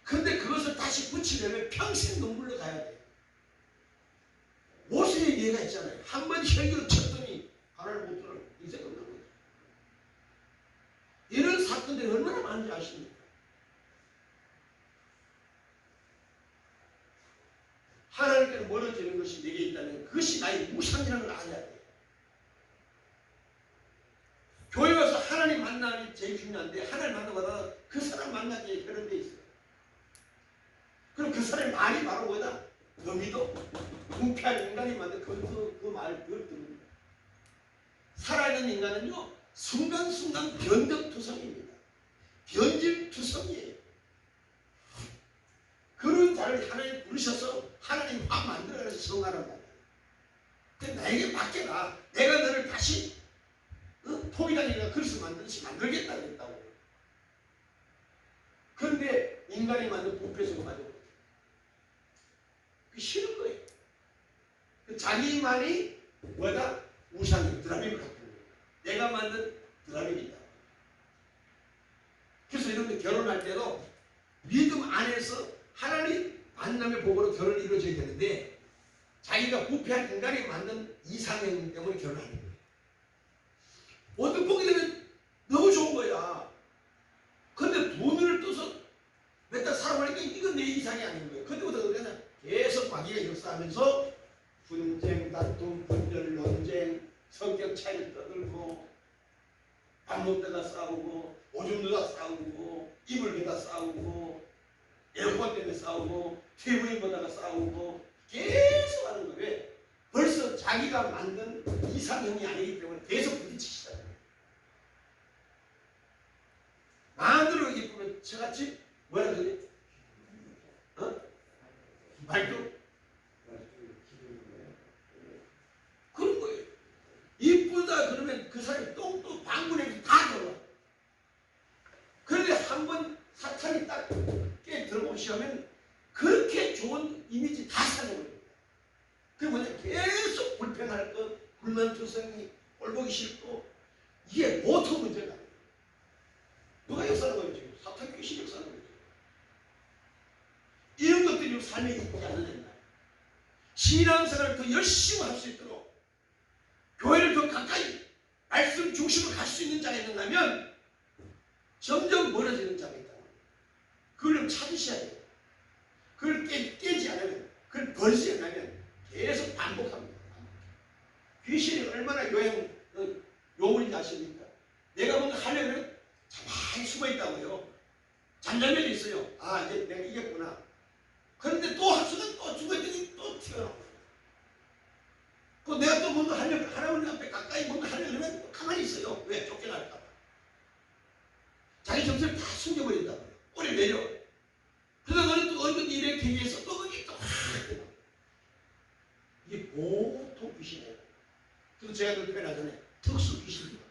그런데 그것을 다시 붙이려면 평생 눈물로 가야 돼요. 모세의 예가 있잖아요. 한 번 혈기를 쳤더니 하나를 못 들어요. 이제 끝난 거예요. 이런 사건들이 얼마나 많은지 아십니까? 하나님께로 멀어지는 것이 내게 있다면 그것이 나의 무상이라는 걸 알아야 돼요. 교회 와서 하나님 만나는 게 제일 중요한데 하나님 만나보다 그 사람 만나기에 그런 데 있어요. 그럼 그 사람의 말이 바로 뭐다? 더 믿어? 부패한 인간이 만든 그 말 그걸 듣는 거예요. 살아있는 인간은요 순간순간 변덕투성입니다. 변질투성이에요. 그런 자를 하나님 부르셔서 하나님 확 만들어서 성하란 말이에요. 근데 나에게 맡겨라. 내가 너를 다시 포기당이가 그릇을 만들듯이 만들겠다 그랬다고. 그런데 인간이 만든 부패성을 가지고 그게 싫은 거예요. 자기만이 뭐다? 우상이 드라빔을 갖고 있는 거예요. 내가 만든 드라빔이다. 그래서 여러분들 결혼할 때도 믿음 안에서 하나님 만남의 복으로 결혼이 이루어져야 되는데 자기가 부패한 인간이 만든 이상형 때문에 결혼하는 거예요. 어떤 복이 되면 너무 좋은 거야. 근데 돈을 떠서 몇 달 살아보니까 이건 내 이상이 아닌 거예요. 그때부터 그냥 계속 마귀가 역사하면서 분쟁, 다툼, 분열, 논쟁, 성격 차이를 떠들고 밥 먹다가 싸우고 오줌 누다 싸우고 이불 개다 싸우고 에어컨 때문에 싸우고 TV 보다가 싸우고 계속 하는 거예요. 왜? 벌써 자기가 만든 이상형이 아니기 때문에 계속 부딪히시잖아요. 마음대로 예쁘면 저같이 뭐라 그러지? 말도 그런 거예요. 이쁘다 그러면 그 사람이 똥도 방문에 다 들어와. 그런데 한번 사탄이 딱 깨 들어보시면 그렇게 좋은 이미지 다 살려버립니다. 그게 뭐냐? 계속 불평할 것, 불만투성이, 꼴보기 싫고 이게 모터 문제가 아니에요. 누가 역사하는 거예요 지금? 사탄 귀신이 역사하는 거예요. 이런 것들이 삶에 이쁘지 않느냐. 신앙생활을 더 열심히 할 수 있도록 교회를 더 가까이 말씀 중심으로 갈 수 있는 자가 있는가면 점점 멀어지는 자가 있다. 그걸 찾으셔야 돼요. 그걸 깨지 않으면, 그걸 버리지 않으면 계속 반복합니다. 귀신이 얼마나 요물인지 아십니까? 내가 뭔가 하려면 가만히 숨어 있다고요. 잠잠면이 있어요. 아, 이제 내가 이겼구나. 그런데 또 한순간 또 죽었더니 또 튀어나와요. 그 내가 또 뭔가 하려면 하나님 앞에 가까이 뭔가 하려면 또 가만히 있어요. 왜? 쫓겨날까 봐. 자기 정신을 다 숨겨버린다고요. 꼬리 내려. 보통 귀신이에요. 그래서 제가 늘 표현하잖아요. 특수 귀신입니다.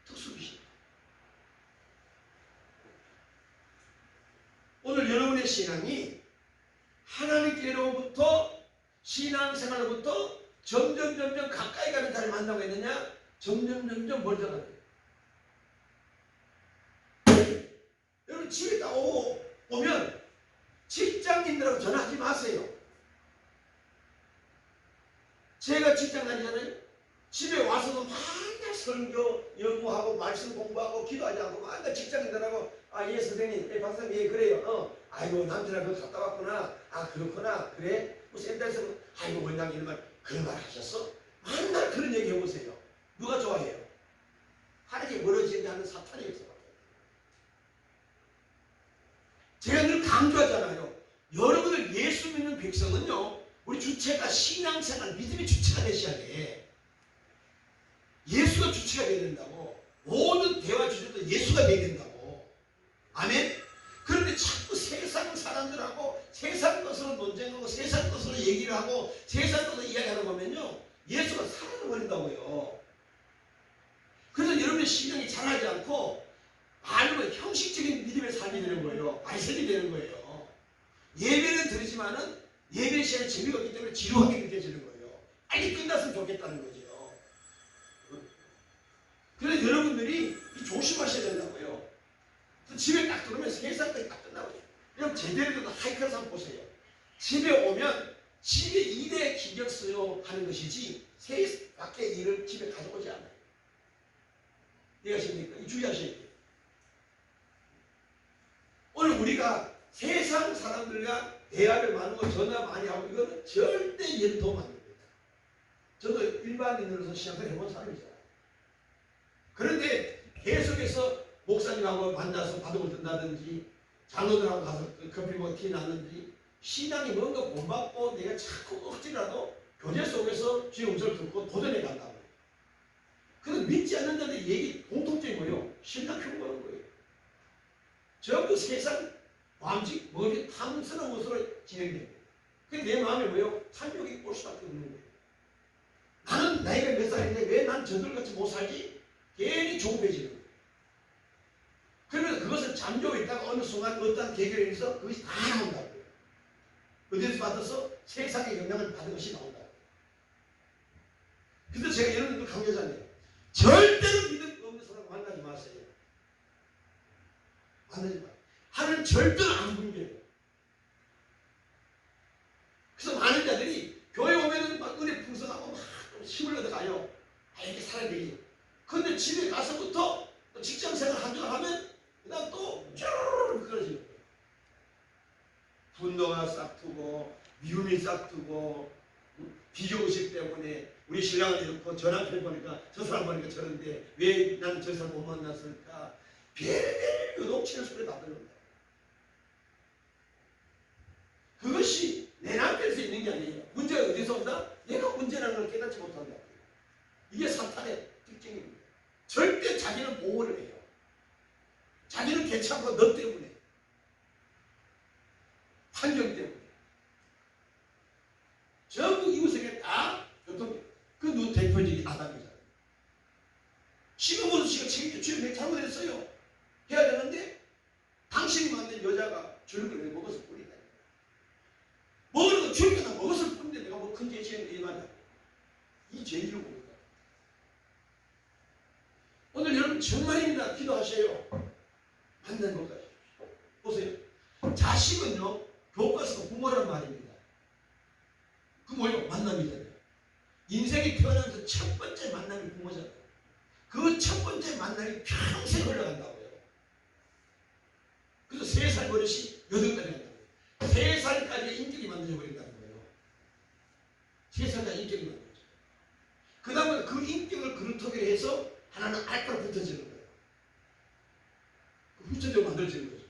특수 귀신. 오늘 여러분의 신앙이 하나님께로부터 신앙생활로부터 점점 가까이 가는 자를 만나고 있느냐? 점점 멀어져 가요. 여러분 집에 딱 오면 직장인들하고 전화하지 마세요. 제가 직장 다니잖아요. 집에 와서도 맨날 설교 연구하고 말씀 공부하고 기도하지 않고 맨날 직장인들하고 예 선생님, 예 박사님, 예 그래요. 아이고 남편하고 갔다 왔구나. 아 그렇구나. 그래? 뭐 센터에서 아이고 원장님 이런 말 그런 말 하셨어? 맨날 그런 얘기 해보세요. 누가 좋아해요? 하나님께 멀어지지 않는 사탄이 있어. 제가 늘 강조하잖아요. 여러분들 예수 믿는 백성은요, 우리 주체가 신앙생활, 믿음의 주체가 되셔야 돼. 예수가 주체가 되어야 된다고. 모든 대화 주제도 예수가 되어야 된다고. 아멘? 그런데 자꾸 세상 사람들하고 세상 것으로 논쟁하고 세상 것으로 얘기를 하고 세상 것으로 이야기하다 보면요, 예수가 사라져버린다고요. 그래서 여러분의 신앙이 자라지 않고 말로 형식적인 믿음의 삶이 되는 거예요. 말씀이 되는 거예요. 예배는 드리지만은 예배 시간에 재미가 없기 때문에 지루하게 느껴지는 거예요. 빨리 끝났으면 좋겠다는 거죠. 그래서 여러분들이 조심하셔야 된다고요. 집에 딱 들어오면 세상까지 딱 끝나거든요. 그럼 제대로 된 하이커스 한번 보세요. 집에 오면 집에 일에 신경 써요 하는 것이지 밖에 일을 집에 가져오지 않아요. 이해하십니까? 주의하셔야 돼요. 오늘 우리가 세상 사람들과 대화를 많은 거 전화 많이 하고 이거는 절대 연도움 안 됩니다. 저도 일반인으로서 신앙생활 해본 사람이잖아요. 그런데 계속해서 목사님하고 만나서 바둑을 든다든지 장로들하고 가서 커피 먹고 티 나는지 신앙이 뭔가 본받고 내가 자꾸 억지라도 교제 속에서 주의 음성을 듣고 도전해 간다고. 그래서 믿지 않는 자들의 얘기 공통점이 뭐예요? 신앙 흉보는 거예요. 전부 세상 마음직 머리 탐스러운 것으로 진행됩니다. 그게 내 마음에 뭐예요? 탐욕이 올 수밖에 없는 거예요. 나는 나이가 몇 살인데 왜 난 저들같이 못 살지? 괜히 조급해지는 거예요. 그러면서 그것을 잠재고 있다가 어느 순간 어떤 계기로 인해서 그것이 다 나온다고요. 어디서 받아서 세상의 영향을 받은 것이 나온다고요. 그래서 제가 여러분들 강조하잖아요. 절대로 믿음 없는 사람 만나지 마세요. 만나지 마세요. 하나님 절대로 안 굶겨요. 그래서 많은 자들이 교회 오면은 막 은혜 풍성하고 막 힘을 얻어가요. 이렇게 살아야 되지. 그런데 집에 가서부터 직장 생활 한 줄 하면 그다음 또 쭈르르 그러지는 거예요. 분노가 싹트고 미움이 싹트고 비교의식 때문에 우리 신랑을 이렇고 저 남편 보니까 저 사람 보니까 저런데 왜 나는 저 사람 못 만났을까? 별별 요동치는 소리 받는 겁니다. 그것이 내 남편에서 있는 게 아니에요. 문제가 어디서 온다? 내가 문제라는 걸 깨닫지 못한다. 이게 사탄의 특징입니다. 절대 자기는 보호를 해요. 자기는 괜찮고 너 때문에. 환경 때문에. 전부 이웃에게 다 교통, 그 누 대표적인 아담이잖아요. 지금으로서 지가 책임져 주면 내가 잘못했어요. 해야 되는데 당신이 만든 여자가 줄거를 먹어서 뿌리다. 먹는 거 줄거나 먹어서 뿌리는데 내가 뭐 큰 죄 지은 일만 이 죄를 봅니다. 오늘 여러분 정말입니다. 기도하세요. 만나는 것까지. 보세요. 자식은요, 교과서가 부모란 말입니다. 그 뭐예요? 만남이잖아요. 인생이 태어나면서 첫 번째 만남이 부모잖아요. 그 첫 번째 만남이 평생 흘러간다고요. 그래서 3살 버릇이 8살이 간다고요. 3살까지 인격이 만들어져 버린다는 거예요. 3살까지 인격이 만들어져. 그 다음에 그 인격을 그루터기로 해서 하나는 알파로 붙어지는 거예요. 후천적으로 만들어지는 거죠.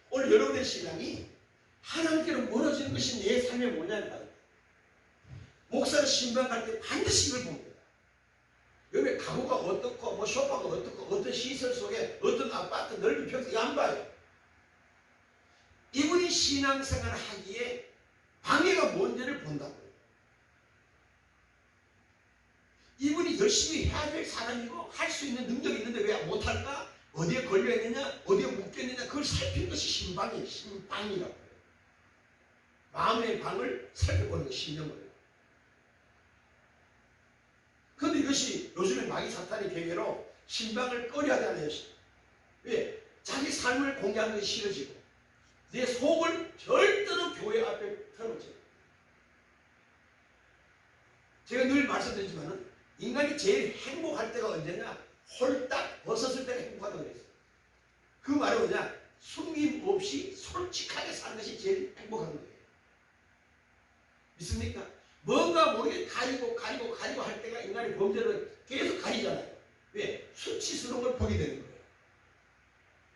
오늘 여러분의 신앙이 하나님께로 멀어지는 것이 내 삶의 뭐냐면 목사를 신방 갈 때 반드시 이걸 봅니다. 여기 가구가 어떻고 뭐 소파가 어떻고 어떤 시설 속에 어떤 아파트 넓이 평수 안 봐요. 이분이 신앙생활을 하기에 방해가 뭔지를 본다고요. 이분이 열심히 해야 될 사람이고 할 수 있는 능력이 있는데 왜 못할까? 어디에 걸려있느냐? 어디에 묶여있느냐? 그걸 살피는 것이 신방이에요. 신방이라고. 마음의 방을 살펴보는 것이 신념을. 그런데 이것이 요즘에 마귀 사탄의 계계로 신방을 꺼려하지 않아요. 왜? 자기 삶을 공개하는 것이 싫어지고 내 속을 절대로 교회 앞에 펴놓지. 제가 늘 말씀드리지만 인간이 제일 행복할 때가 언제냐? 홀딱 벗었을 때가 행복하다고 그랬어요. 그 말은 뭐냐? 숨김 없이 솔직하게 사는 것이 제일 행복한 거예요. 믿습니까? 뭔가 모르게 가리고 할 때가 인간의 범죄를 계속 가리잖아요. 왜? 수치스러운 걸 보게 되는 거예요.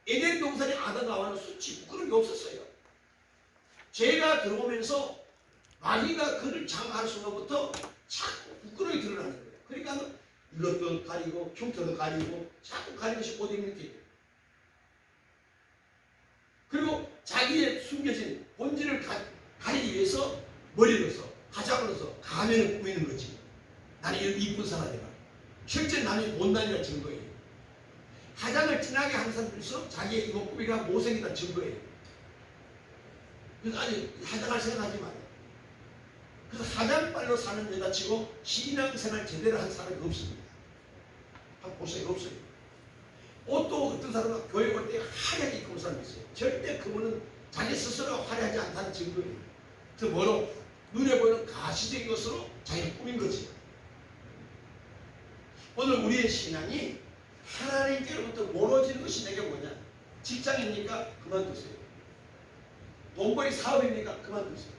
에덴 동산에 아담과 하와는 수치, 부끄러운 게 없었어요. 죄가 들어오면서 마귀가 그를 장악하는 순간부터 자꾸 부끄러움이 드러나는 거예요. 그러니까 이것도 가리고 흉터도 가리고 자꾸 가리는 것이 옷 입는 게. 그리고 자기의 숨겨진 본질을 가리기 위해서 머리를 써, 화장을 써, 가면을 꾸미는 거지. 나는 이쁜 사람이라. 실제 나는 못난이라 증거예요. 화장을 진하게 하는 사람들일수록 자기의 이거 꾸미가 못생기다 증거예요. 그래서 아니 화장할 생각하지 마요. 그래서 화장빨로 사는 여자치고 신앙생활 제대로 한 사람이 없습니다. 한번 보세요. 없어요. 옷도 어떤 사람은 교회 올 때 화려하게 입고 온 사람이 있어요. 절대 그분은 자기 스스로 화려하지 않다는 증거예요. 그래서 뭐로? 눈에 보이는 가시적인 것으로 자기를 꾸민 거지. 오늘 우리의 신앙이 하나님께로부터 멀어지는 것이 내게 뭐냐? 직장입니까? 그만두세요. 돈벌이 사업입니까? 그만두세요.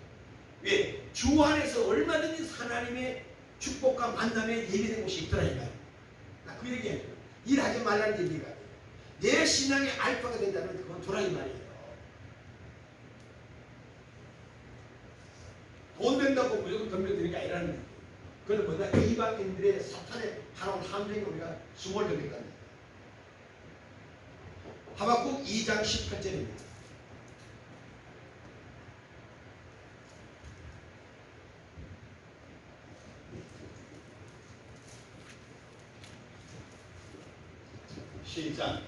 왜? 주 안에서 얼마든지 하나님의 축복과 만남에 예비된 곳이 있더라 이거야. 나 그 얘기해요. 일하지 말라는 얘기가 아니에요. 내 신앙의 알파가 된다면 그건 두라 이 말이에요. 돈 된다고 무조건 덤벼드는 게 아니라는 거예요. 그건 뭐냐? 이방인들의 사탄의 하나운 함정이 우리가 수몰 됩니까? 하박국 2장 18절입니다. 시작.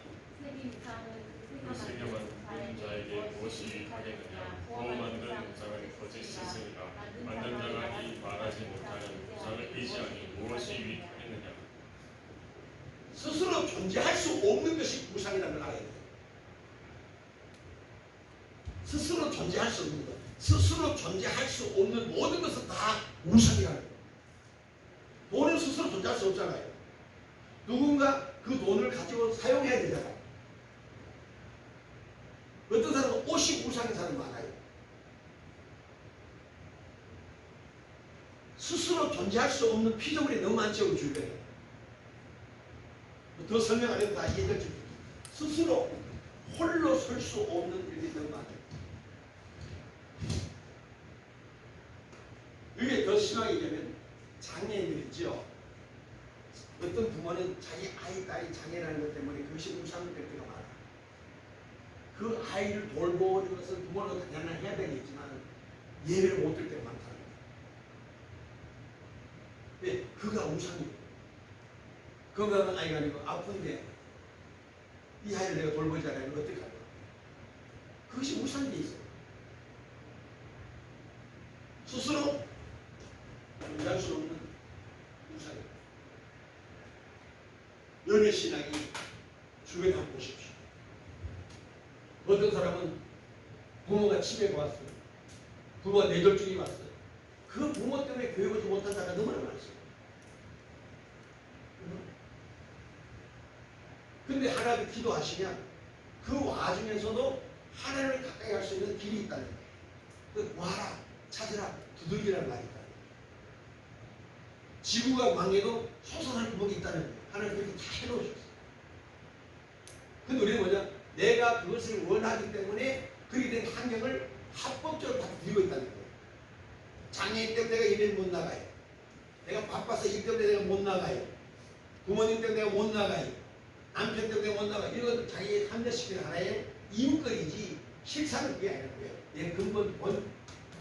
세계 만든 자에게 무엇이 유익하겠느냐? 또 만든 우상은 거짓이 있으니까 만든 자가 이 말하지 못하는 우상을 의지하니 무엇이 유익하겠느냐? 스스로 존재할 수 없는 것이 우상이라는 걸 알아야 돼요. 스스로 존재할 수 없는 것, 스스로 존재할 수 없는 모든 것은 다 우상이라는 거예요. 돈은 스스로 존재할 수 없잖아요. 누군가 그 돈을 가지고 사용해야 되잖아요. 어떤 사람은 옷이 우상인 사람이 많아요. 스스로 존재할 수 없는 피조물이 너무 많죠, 우리 주변에. 더 설명 안 해도 다 이해될 줄. 스스로 홀로 설 수 없는 일이 너무 많아요. 이게 더 심하게 얘기하면 장애인들 있죠. 어떤 부모는 자기 아이, 딸이 장애라는 것 때문에 그것이 우상이 될 때가 많아요. 그 아이를 돌보는 것은 부모는 당연히 해야 되겠지만 예배를 못 들 때가 많다는 거예요. 왜? 그가 우상이에요. 건강한 아이가 아니고 아픈데 이 아이를 내가 돌보지 않으면 어떻게 할까? 그것이 우상이 있어요. 스스로 존재할 수 없는 우상이에요. 연애 신앙이 주변에 한번 보십시오. 어떤 사람은 부모가 치매가 왔어요. 부모가 뇌졸중이 왔어요. 그 부모 때문에 교회 오지 못한 자가 너무나 많았어요. 근데 하나님 기도하시면 그 와중에서도 하나님을 가까이 할 수 있는 길이 있다는 거예요. 그 와라, 찾으라, 두들기라는 말이 있다. 지구가 망해도 솟아나는 구멍이 있다는 거예요. 하나님 그렇게 다 해놓으셨어요. 근데 우리는 뭐냐? 내가 그것을 원하기 때문에 그렇게 된 환경을 합법적으로 다 드리고 있다는 거예요. 장애인 때문에 내가 예배를 못 나가요. 내가 바빠서 일 때문에 내가 못 나가요. 부모님 때문에 내가 못 나가요. 남편 때문에 내가 못 나가요. 이런 것도 자기의 합리화시키는 하나의 이유거리지 실상은 그게 아니라고요. 내 근본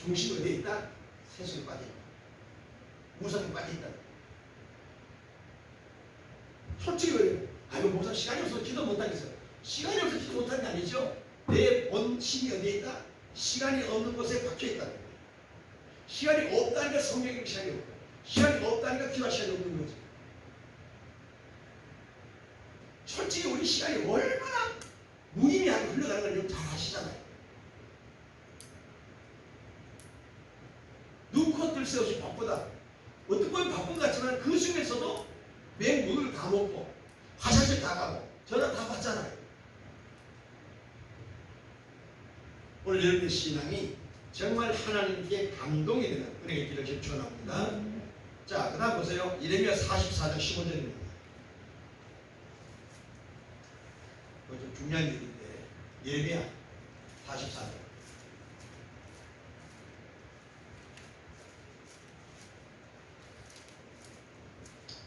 중심이 어디에 있다? 세속에 빠져있다. 우상에 빠져있다. 솔직히 그래요. 아이고 목사 시간이 없어서 기도 못하겠어요. 시간이 없어서 기도 못하는 게 아니죠. 내 본심이 어디에 있다? 시간이 없는 곳에 박혀있다는 거예요. 시간이 없다니까 성경의 시간이 없고, 시간이 없다니까 기도할 시간이 없는 거죠. 솔직히 우리 시간이 얼마나 무의미하게 흘러가는 걸 잘 아시잖아요. 눈코 뜰 새 없이 바쁘다. 어떻게 보면 바쁜 것 같지만 그 중에서도 매 문을 다 먹고 화장실 다 가고 전화 다 받잖아요. 오늘 여러분의 신앙이 정말 하나님께 감동이 되는 은혜의 길을 축원합니다. 자, 그 다음 보세요. 예레미야 44장 15절입니다. 이거 좀 중요한 일인데 예레미야 44장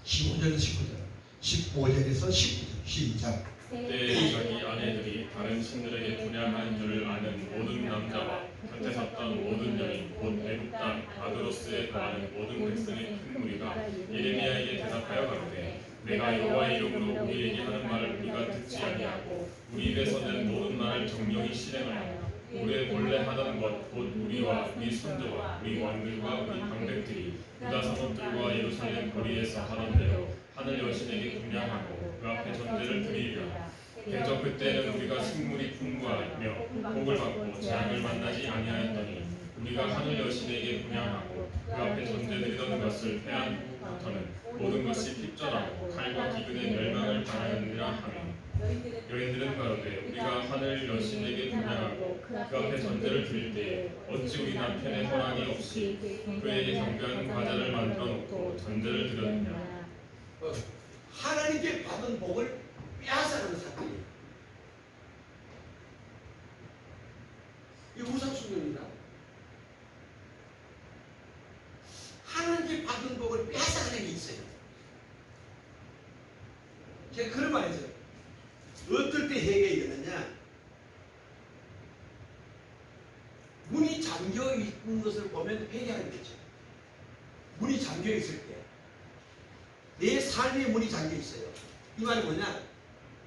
15절에서 19절 15절에서 19절 시작. 그때 자기 아내들이 다른 신들에게 분양한 줄을 아는 모든 남자와 곁에 섰던 모든 여인 곧 애굽 땅 아드로스에 거하는 모든 백성의 큰 무리가 예레미야에게 대답하여 가로되 내가 여호와의 이름으로 우리에게 하는 말을 우리가 듣지 아니하고 우리 입에서 낸 모든 말을 정령히 실행하여 우리 본래 하던 것 곧 우리와 우리 손자와 우리 왕들과 우리 방백들이 유다 성읍들과 예루살렘 거리에서 하던 대로 하늘 여신에게 분양하고 그 앞에 전제를 드리리라. 대저 그때는 우리가 식물이 풍부하며 복을 받고 재앙을 만나지 아니하였더니 우리가 하늘 여신에게 분양하고 그 앞에 전제드리던 것을 패한 후부터는 모든 것이 핍전하고 칼과 기근의 멸망을 당하느니라 하며 여인들은 가로되 우리가 하늘 여신에게 분양하고 그 앞에 전제를 드릴 때에 어찌 우리 남편의 허락이 없이 그에게 경배하는 과자를 만들어 놓고 전제를 드렸느냐. 하나님께 받은 복을 빼앗아가는 사건이에요. 이 우상숭배입니다. 하나님께 받은 복을 빼앗아가는 게 있어요. 제가 그런 말 했어요. 어떨 때 회개가 되느냐? 문이 잠겨 있는 것을 보면 회개하게 되죠. 문이 잠겨 있을 때 내 삶의 문이 잠겨 있어요. 이 말이 뭐냐?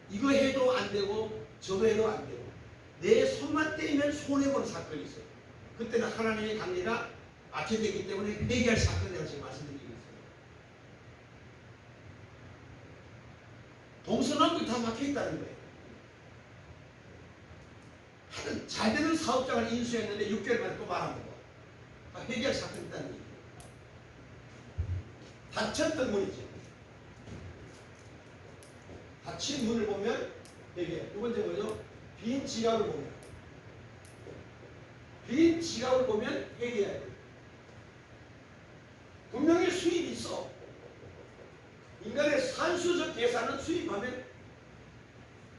이거 해도 안 되고 저거 해도 안 되고 내 손만 떼면 손해보는 사건이 있어요. 그때는 하나님의 관계가 막혀있기 때문에 회개할 사건이라고 제가 말씀드리고 있어요. 동서남북이 다 막혀있다는 거예요. 하여튼 잘 되는 사업장을 인수했는데 6개월 만에 또 말아먹어. 회개할 사건이 있다는 얘기예요. 닫혔던 문이죠. 닫힌 문을 보면 회개. 두 번째 뭐죠? 빈 지갑을 보면. 빈 지갑을 보면 회개해야 돼요. 분명히 수입이 있어. 인간의 산수적 계산은 수입하면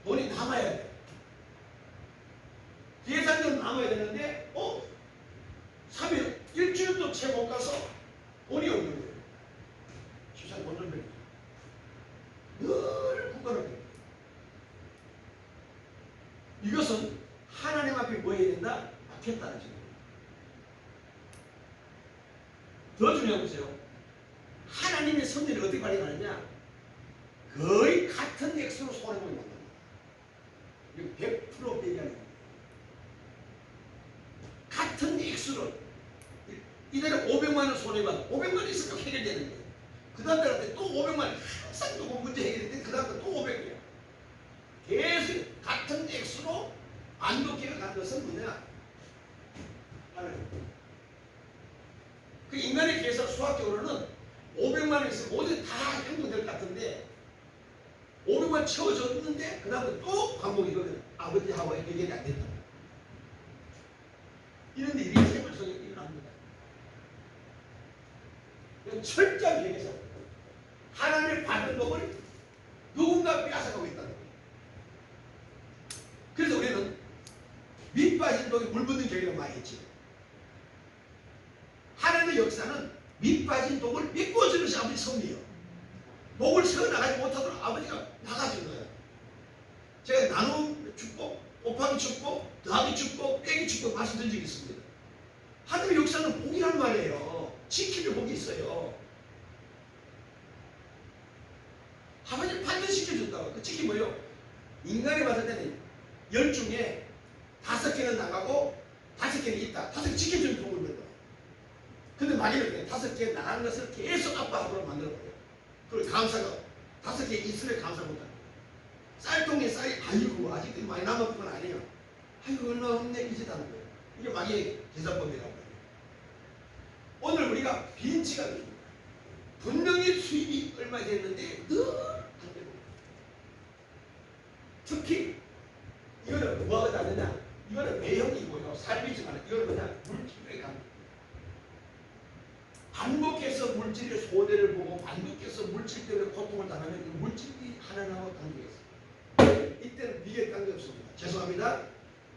돈이 남아야 돼. 계산은 남아야 되는데 3일, 일주일도 채 못 가서 돈이 없는 거예요. 시장 못 넣는 거예요. 늘 굳건하게. 이것은 하나님 앞에 뭐 해야 된다? 막혔다는 증거예요. 더 중요한 것이요. 하나님의 섭리를 어떻게 발휘하느냐? 거의 같은 액수로 손해보게 만듭니다. 이거 100% 얘기하는 거예요. 같은 액수로 이대로 500만 원 손해받아 500만 원 있으면 해결되는 거예요. 그 다음 달한테 또 500만 원 항상 또 문제 해결될 때 그 다음 또 500이에요. 계속 같은 액수로 안 높게 가는 것은 뭐냐? 하나님. 그 인간의 계산 수학적으로는 500만 원 있으면 모두 다 형성될 것 같은데 500만 채워졌는데 그 다음에 또 반복이거든요. 아버지하고 해결이 안 된다. 이런 일이 생활 속에 일어납니다. 철저하게 얘기해서 하나님의 받은 복을 누군가 빼앗아가고 있다는 거예요. 그래서 우리는 밑 빠진 독에 물 붓는 경우가 많이 있지. 하나님의 역사는 밑 빠진 독을 메꿔주는 것이 아버지 섭리예요. 목을 세워 나가지 못하도록 아버지가 나가준 거예요. 제가 나눔 축복, 곱하기 축복, 더하기 축복, 빼기 축복 말씀드린 적이 있습니다. 하나님 하나님의 역사는 복이란 말이에요. 지키면 복이 있어요. 하나님 반드시 지켜준다고. 그 지키 뭐예요? 인간이 봤을 때는 10 중에 5개는 나가고 5개는 있다. 5개 지켜주는 복을 만들어. 근데 만약에 5개 나가는 것을 계속 압박으로 만들어버려요. 그리고 감사가 5개 있으면 감사 못하는 거예요. 쌀통에 쌀이 아이고 아직도 많이 남았던 건 아니에요. 아이고 얼마 없네 이제다는 거예요. 이게 마귀의 계산법이라고 해요. 오늘 우리가 빈치가 됩니다. 분명히 수입이 얼마 됐는데 늘 안 되고, 특히 이거는 뭐가 다르냐? 이거는 매형이고요. 삶이지만 이거는 그냥 물질의 관. 반복해서 물질의 소대를 보고 반복해서 물질 때문에 고통을 당하면 물질이 하나님하고 관계가 있어요. 이때는 비계 관계 없습니다. 죄송합니다.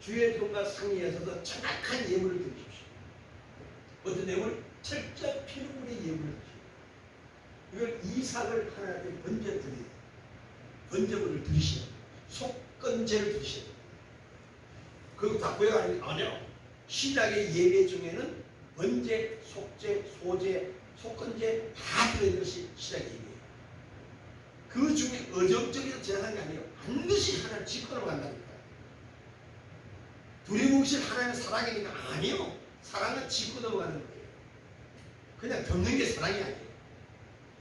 주의 돈과 상의에서도 정확한 예물을 드리십시오. 어떤 예물? 철저 피눈물의 예물을 드십시오. 이걸 이삭을 하나님께 번제드려요. 번제물을 드리시오. 속건제를 드리셔야 돼요. 그리고 다 구애가 아니요. 신약의 예배 중에는 번제, 속제, 소제, 속건제 다 들어있는 것이 신약의 예배예요. 그 중에 어정쩡해서 지나가는 게 아니에요. 반드시 하나님 지켜로 간다니까. 두리뭉실 하나님의 사랑이니까 아니요. 사랑은 짚고 넘어가는 거예요. 그냥 겪는 게 사랑이 아니에요.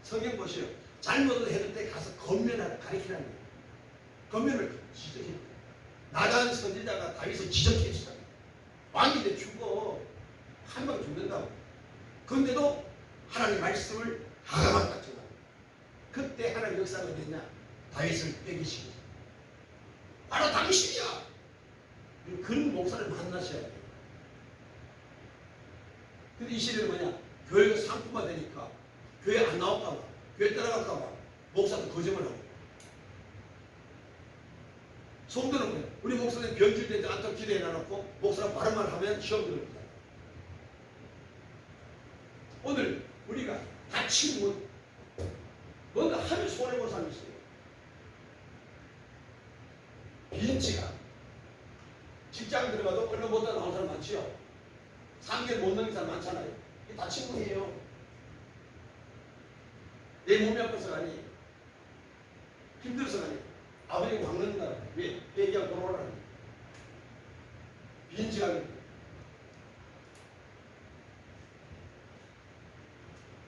성경 보시오. 잘못을 해도 때 가서 건면하라 가르치라는 거예요. 건면을 지적해요. 나단 선지자가 다윗을 지적해 주잖아요. 왕인데 죽어. 한 방 죽는다고. 그런데도 하나님의 말씀을 가감한 딱 전하고. 그때 하나님 역사가 됐냐? 다윗을 빼기시키죠. 바로 당신이야. 그런 목사를 만나셔야 돼요. 근데 이 시대는 뭐냐? 교회가 상품화 되니까 교회 안 나올까봐, 교회 따라갈까봐 목사도 거짓말하고. 성도는 뭐냐? 우리 목사님 변질되지 않도록 기도해 놔놓고 목사가 바른 말 하면 시험 들어옵니다. 오늘 우리가 다친 분 뭔가 하면 손해본 사람이 있어요. 빈치가 직장 들어가도 얼마 못다 나온 사람 많지요. 3개월 못 넘는 사람 많잖아요. 이게 다친 분이에요. 내 몸이 아파서 가니 힘들어서 가니 아버지가 막는다. 왜? 얘기하고 돌아오라니. 빈치가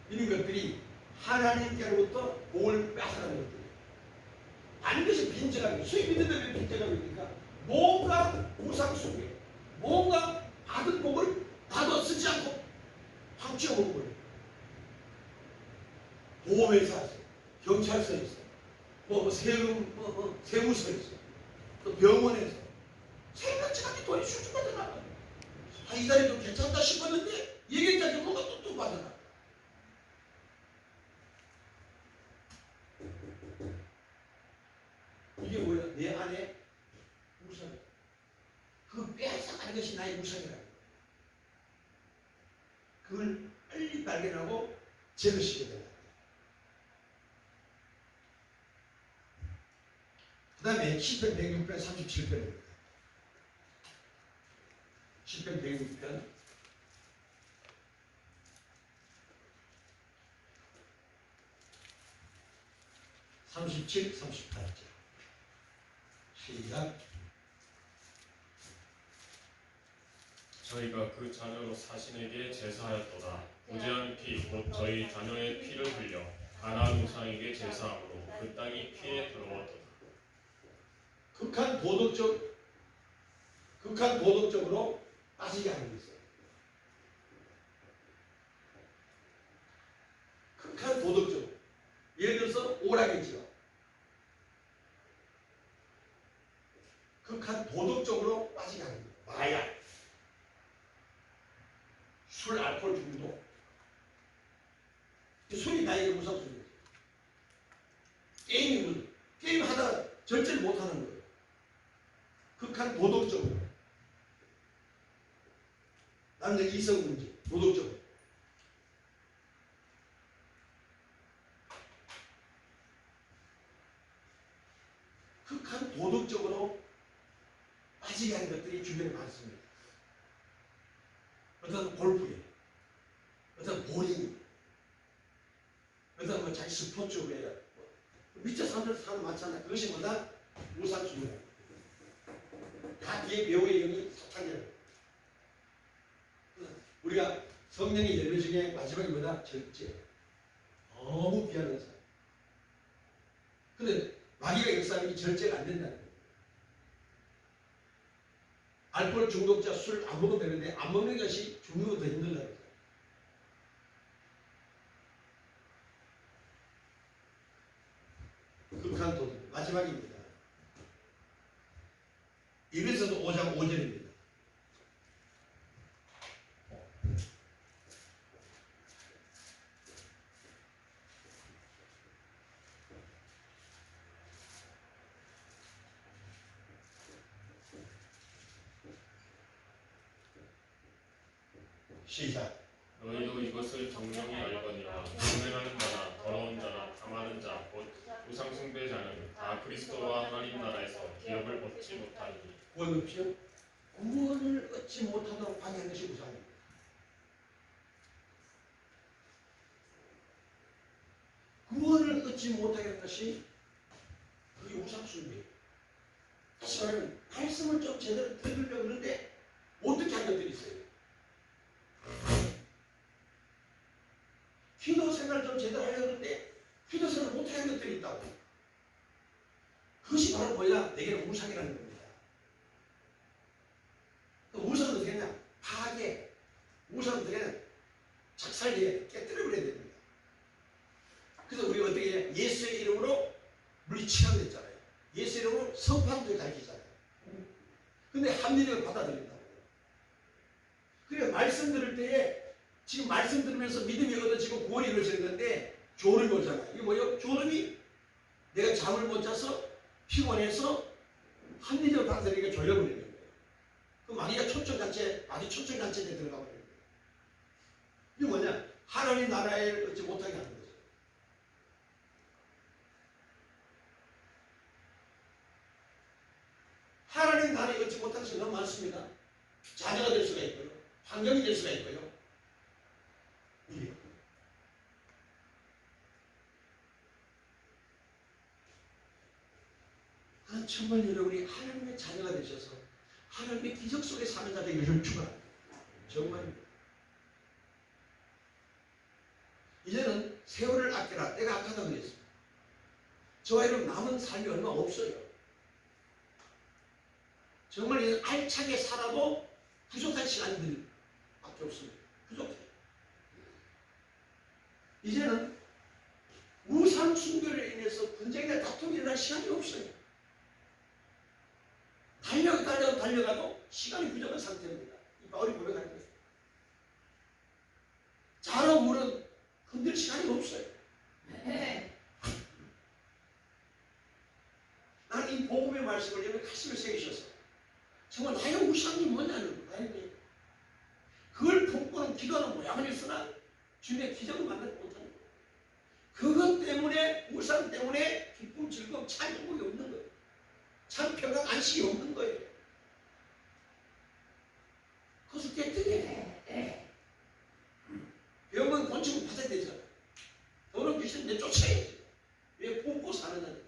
이런 것들이 하나님께로부터 복을 뺏어가는 것들이에요. 반드시 빈정하게 수입이 있는데 왜 빈정합니까? 뭔가 우상 속에 뭔가 받은 복을 나도 쓰지 않고 황치어 먹은 거예요. 보험회사에서 경찰서에서 세무서에서 또 병원에서 생각지않게 돈이 슈슈 받아나가요. 이 달에 좀 괜찮다 싶었는데 얘기까지 뭔가 또 받아나. 이게 뭐야? 내 안에 우상이야. 그 빼앗아가는 것이 나의 우상이라고. 그걸 빨리 발견하고 제거시켜야 된다. 그 다음에 10편 106편 37편입니다. 10편 106편 37, 38절 시작. 저희가 그 자녀로 사신에게 제사하였도다. 무죄한 피, 곧 저희 자녀의 피를 흘려 가나안 우상에게 제사함으로 그 땅이 피에 더러웠도다. 극한 도덕적으로 빠지게 하는 게 있어요. 극한 도덕적으로. 예를 들어서 오락이죠. 극한 도덕적으로 빠지게 하는 거예요. 마약, 술, 알코올 중독. 술이 나에게 무섭습니다. 게임 하다가 절제를 못하는 거예요. 극한 도덕적으로. 남자 이성 문제, 도덕적으로. 극한 도덕적으로 빠지게 하는 것들이 주변에 많습니다. 어떤 골프에, 어떤 보링, 어떤 뭐 자기 스포츠에 밑에 사람들 사람 많잖아요. 그것이 뭐다? 우상숭배. 다 뒤에 배우의 영이 사탄이에요. 우리가 성령의 열매 중에 마지막에 뭐다? 절제. 너무 귀한 의사. 근데 마귀가 역사하면 절제가 안 된다는 거예요. 알코올 중독자 술 안 먹으면 되는데 안 먹는 것이 죽는 것도 힘들다는 거예요. 극한 도둑. 마지막입니다. 에베소서 5장 5절입니다. 시작. 너희도 이것을 정령이 알거니와 분행하는 자나 더러운 자나 탐하는 자 곧 우상 숭배자는 다 그리스도와 하나님 나라에서 기업을 얻지 못하니. 구원 없이요? 구원을 얻지 못하도록 방해하는 것이 우상입니다. 구원을 얻지 못하게 하는 것이 그게 우상숭배예요. 다시 말하면 말씀을 좀 제대로 들으려고 하는데 어떻게 하는 것들이 있어요. 기도 생활을 좀 제대로 하려고 하는데 기도 생활을 못하게 하는 것들이 있다고. 그것이 바로 뭐야? 내게는 우상이라는 겁니다. 우상은 어떻게 하냐? 파괴. 우상은 어떻게 하냐? 작살내, 깨뜨려버려야 됩니다. 그래서 우리가 어떻게 해야? 예수의 이름으로 물리치료가 됐잖아요. 예수의 이름으로 성판도 가르치잖아요. 근데 합리적으로 받아들인다고. 그러니까 말씀 들을 때에 지금 말씀 들으면서 믿음이 얻어지고 구원이 이루어지는 건데 졸음이 오잖아요. 이게 뭐예요? 졸음이 내가 잠을 못 자서 피곤해서 합리적으로 받아들이니까 졸려버리는 거예요. 그럼 마귀가 초청잔치에 들어가 버리는 거예요. 이게 뭐냐? 하나님 나라에 얻지 못하게 하는 거죠. 하나님 나라에 얻지 못하는 것이 너무 많습니다. 자녀가 될 수가 있고요. 환경이 될 수가 있고요. 이게 정말 여러분이 하나님의 자녀가 되셔서 하나님의 기적 속에 사는 자들에게 요즘 축원합니다. 정말 이제는 세월을 아껴라. 때가 악하다고 그랬습니다. 저와 여러분 남은 삶이 얼마 없어요. 정말 이제 알차게 살아도 부족한 시간들밖에 없습니다. 부족해요. 이제는 우상 숭배로 인해서 분쟁이나 다툼이 일어날 시간이 없어요. 달려가도 시간이 부족한 상태입니다. 이 바울이 고백하는 거예요. 자로 물은 흔들 시간이 없어요. 나는 이 복음의 말씀을 여러분 가슴에 새기셔서 정말 나의 우상이 뭐냐는 거예요. 그걸 품고는 기도하는 모양은 있으나 주님의 기적을 만나지 못하는 거예요. 그것 때문에 우상 때문에 기쁨, 즐거움, 참 행복이 없는 거예요. 참 평강, 안식이 없는 거예요. 그것을 깨뜨려야 병은 곤충을 받아야 되잖아요. 너는 귀신 내쫓아야지. 왜 뽑고 사느냐는 거예요.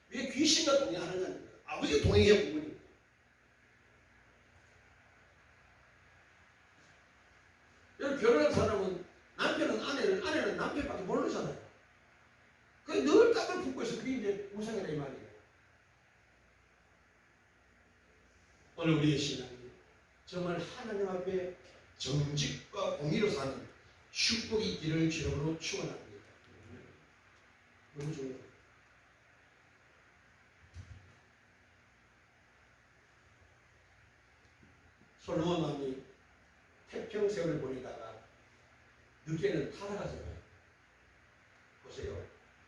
왜 귀신과 동행하느냐는 거예요. 아버지가 동행해야 부모님. 여기 결혼한 사람은 남편은 아내는 남편밖에 모르잖아요. 그게 늘 땅을 품고 있어. 그게 이제 우상이라 이 말이에요. 오늘 우리의 신앙이 정말 하나님 앞에 정직과 공의로 사는 축복이 있기를 주님으로 축원합니다. 너무 중요해요. 솔로몬 왕이 태평세월을 보내다가 늦게는 타락하잖아요. 보세요.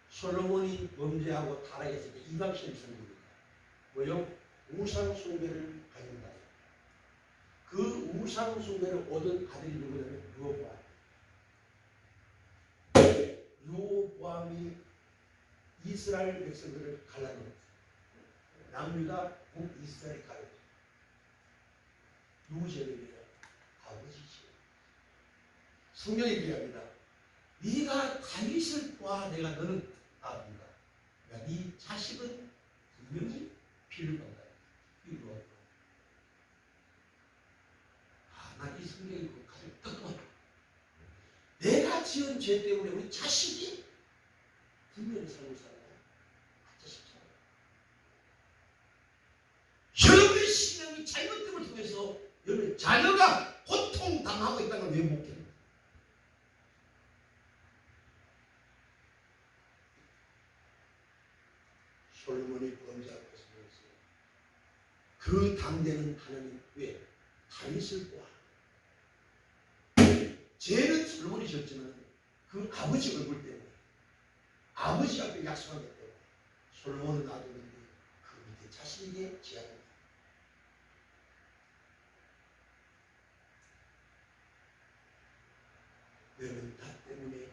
솔로몬이 범죄하고 타락했을 때 이방신이 생깁니다. 뭐요? 우상 숭배를 가진다. 그 우상 숭배를 얻은 아들이 누구냐면 르호보암. 르호보암이 이스라엘 백성들을 갈라놓은 남유다 북이스라엘 가요. 누구 제일이에요? 아버지. 성경이 얘기합니다. 네가 다윗을 봐 내가 너는 아들이다. 그러니까 네 자식은 분명히 피를 받는다. 이거 난 이 성경이 가장 뜨거워. 내가 지은 죄 때문에 우리 자식이 분명히 삶을 살아요. 자식처럼. 여러분의 신앙이 잘못됨을 통해서 여러분의 자녀가 고통당하고 있다는 걸 왜 못 깨요? 솔로몬이 범죄하고 있었어요. 그 당대는 하나님 왜? 다윗을 보아. 죄는 솔로몬이 졌지만 그 아버지 얼굴 때문에 아버지 앞에 약속한 것 때문에 솔로몬은 놔두는데 그 밑에 자신에게 제약합니다. 여러분 나 때문에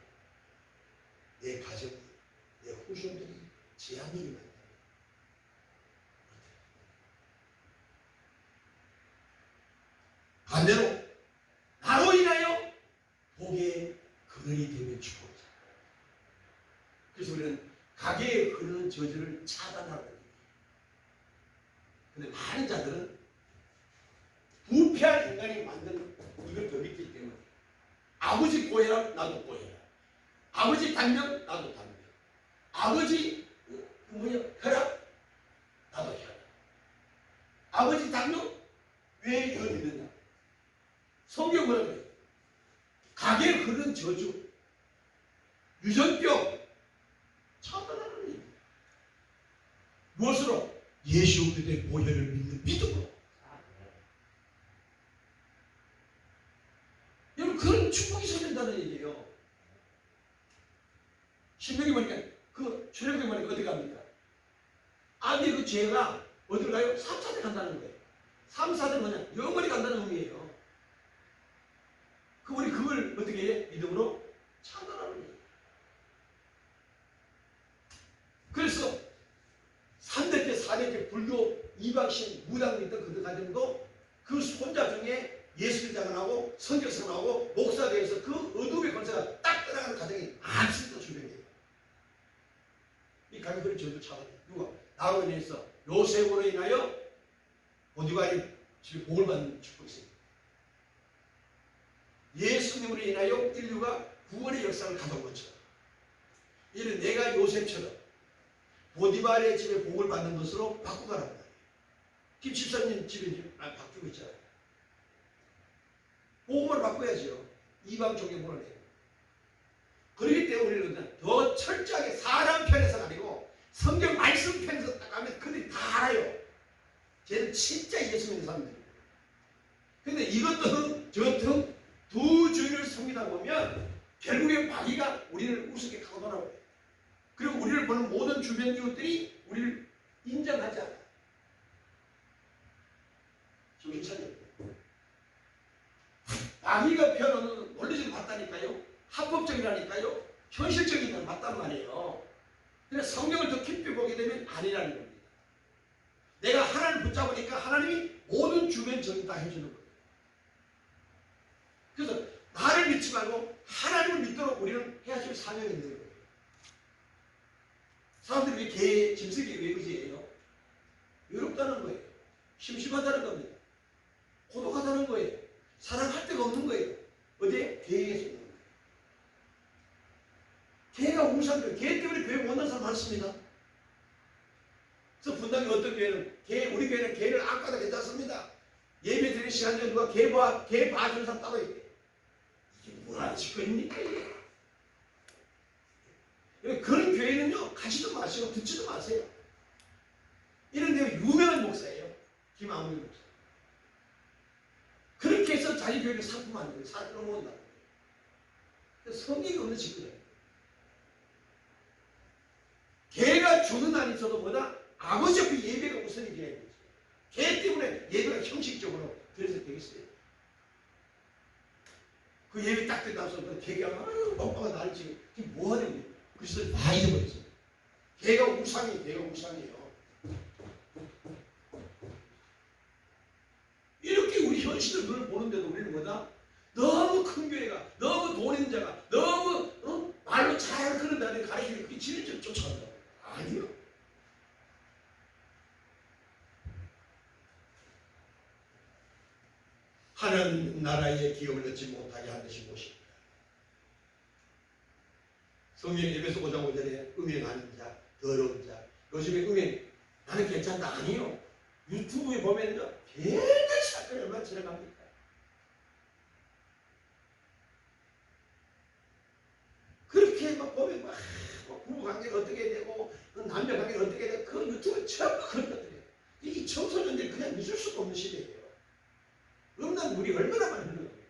내 가정이 내 후손들이 재앙이 일어난다. 반대로 나로 인하여 복의 근원이 되면 축복이다. 그래서 우리는 가게에 흐르는 저주를 차단하라는 얘기예요. 그런데 많은 자들은 부패한 인간이 만든 이걸 더 믿기 때문에 아버지 고해라 나도 고해라. 아버지 단명 나도 단명. 아버지 혈압 나도 혈압. 아버지 단명 왜 이거 믿느냐? 성경 뭐라 그래요? 가게에 흐르는 저주, 유전병 차단하는 얘기예요. 무엇으로? 예수 그리스도의 보혈을 믿는 믿음으로. 여러분 그런 축복이 생긴다는 얘기예요. 신명이 보니까 그 출애굽기 보니까 어디 갑니까? 아니 그 죄가 어디로 가요? 3, 4대 간다는 거예요. 3, 4대 뭐냐? 영원히 간다는 의미예요. 우리 그걸 어떻게 해? 믿음으로 차단하는 거예요. 그래서 3대째, 4대째 불교, 이방신, 무당 믿던 그들 가정도 그 손자 중에 예술장을 하고 성경성을 하고 목사가 되어서 그 어둠의 권세가 딱 떠나가는 가정이 많습니다. 주변에. 이 가족들이 저도 차단해. 누가? 나로 인해서 요셉으로 인하여 보디발이 지금 복을 받는 축복이 있습니다. 예수님으로 인하여 인류가 구원의 역사를 가져온 것처럼 이는 내가 요셉처럼 보디발의 집에 복을 받는 것으로 바꾸가라고 말이에요. 김 집사님 집에 바뀌고 있잖아요. 복음을 바꿔야죠. 이방 종교 보내요. 그렇기 때문에 우리는 더 철저하게 사람 편에서가 아니고 성경 말씀 편에서 딱 하면 그들이 다 알아요. 쟤는 진짜 예수 믿는 사람들이에요. 근데 이것도 저것도 두 주인을 섬기다 보면 결국에 마귀가 우리를 우습게 가둬나와요. 그리고 우리를 보는 모든 주변 이웃들이 우리를 인정하지 않아요. 정신 차려요. 마귀가 펴놓는 논리적으로 맞다니까요. 합법적이라니까요. 현실적인 건 맞단 말이에요. 근데 성경을 더 깊이 보게 되면 아니라는 겁니다. 내가 하나님을 붙잡으니까 하나님이 모든 주변 정의 다 해주는 거예요. 그래서 나를 믿지 말고 하나님을 믿도록 우리는 해야 될 사명이 있는 거예요. 사람들이 왜 개의 짐승이 왜 의지해요? 외롭다는 거예요. 심심하다는 겁니다. 고독하다는 거예요. 사랑할 데가 없는 거예요. 어디에? 개에게서 있는 거예요. 개가 우상이에요. 개 때문에 교회 못 오는 사람 많습니다. 그래서 분당에 어떤 교회는 우리 교회는 개를 안 까도 괜찮습니다. 예배 드리는 시간 전에 누가 개 봐주는 사람 따로 있대. 이게 뭐라 짓거입니까 이게? 그런 교회는요 가지도 마시고 듣지도 마세요. 이런 데 유명한 목사예요. 김아무리 목사. 그렇게 해서 자기 교회를 상품 안 돼요. 사람 끌어모은다는 거예요. 성경이 없는 짓거리예요. 개가 주는 날이 있어도 보다 아버지 앞에 예배가 우선이 되어야 되죠. 개 때문에 예배가 형식적으로 드려서 되겠어요. 그 예배 딱 끝나서 개가 오빠가 나를 지금 뭐 하냐고 그래서 다 잊어버렸어요. 개가 우상이에요. 이렇게 우리 현실을 보는데도 우리는 뭐다? 너무 큰 교회가 너무 너무 돈 있는 자가 너무 말로 잘 그런 다음에 가르치는 그게 진리를 쫓아간다. 아니요. 하나님 나라의 기업을 얻지 못하게 하는 것이 무엇입니까? 성경 에베소 5장 5절에 음행하는 자, 더러운 자. 요즘에 음행 나는 괜찮다. 아니요. 유튜브에 보면요 별별 사건이 얼마나 지나갑니까? 그렇게 막 보면 막 부부관계가 어떻게 되고 남녀관계가 어떻게 되고 그 유튜브에 전부 그런 것들이에요. 이 청소년들이 그냥 믿을 수가 없는 시대예요. 음란 물이 얼마나 많이 흘러갑니까?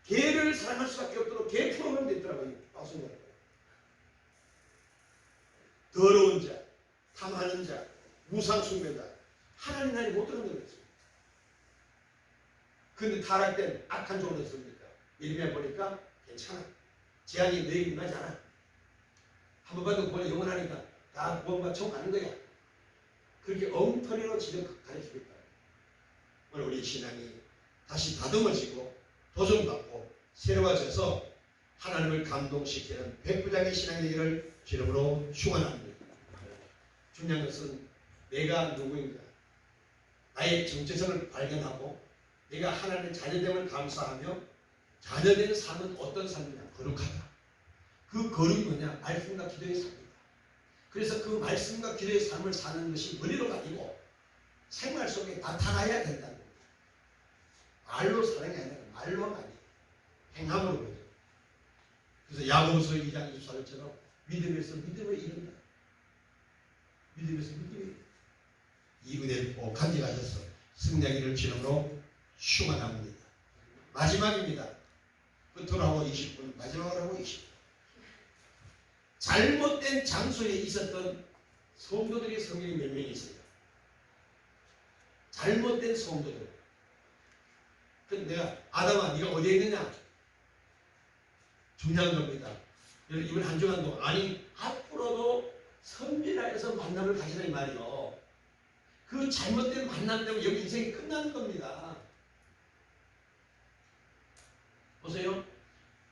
개를 사랑할 수밖에 없도록 개 프로그램도 있더라고요. 방송에. 더러운 자, 탐하는 자, 우상숭배자, 하나님 나라에 못 들어간다고 했습니다. 그런데 타락된 악한 종은 어떻습니까? 이름에 보니까 괜찮아. 재앙이 너에게 임하지 않아. 한 번 봐도 그걸 영원하니까 다 구원과 총 가는 거야. 그렇게 엉터리로 지금 가르치겠다. 오늘 우리 신앙이 다시 다듬어지고 도전받고 새로워져서 하나님을 감동시키는 백부장의 신앙이 되기를 주님으로 축원합니다. 중요한 것은 내가 누구인가, 나의 정체성을 발견하고 내가 하나님의 자녀됨을 감사하며 자녀된 삶은 어떤 삶이냐? 거룩하다. 그 거룩이 뭐냐? 말씀과 기도의 삶이다. 그래서 그 말씀과 기도의 삶을 사는 것이 머리로가 아니고 생활 속에 나타나야 된다는 겁니다. 말로 사랑이 아니라 말로가 아니에요. 행함으로 보죠. 그래서 야고보서 2장 24절처럼 믿음에서 믿음을 이룬다. 믿음에서 믿음을 이룬다. 이 은혜를 꼭 간직하셔서 승리하기를 주님으로 축원합니다. 마지막입니다. 끝으로 하고 20분, 마지막으로 하고 20분. 잘못된 장소에 있었던 성도들이 성경에 몇 명이 있어요. 잘못된 성도들. 근데 내가 아담아 네가 어디에 있느냐? 중요한 겁니다. 이번 한 주간도 아니 앞으로도 선지자에서 만남을 가지라 이 말이요. 그 잘못된 만남 때문에 여기 인생이 끝나는 겁니다. 보세요.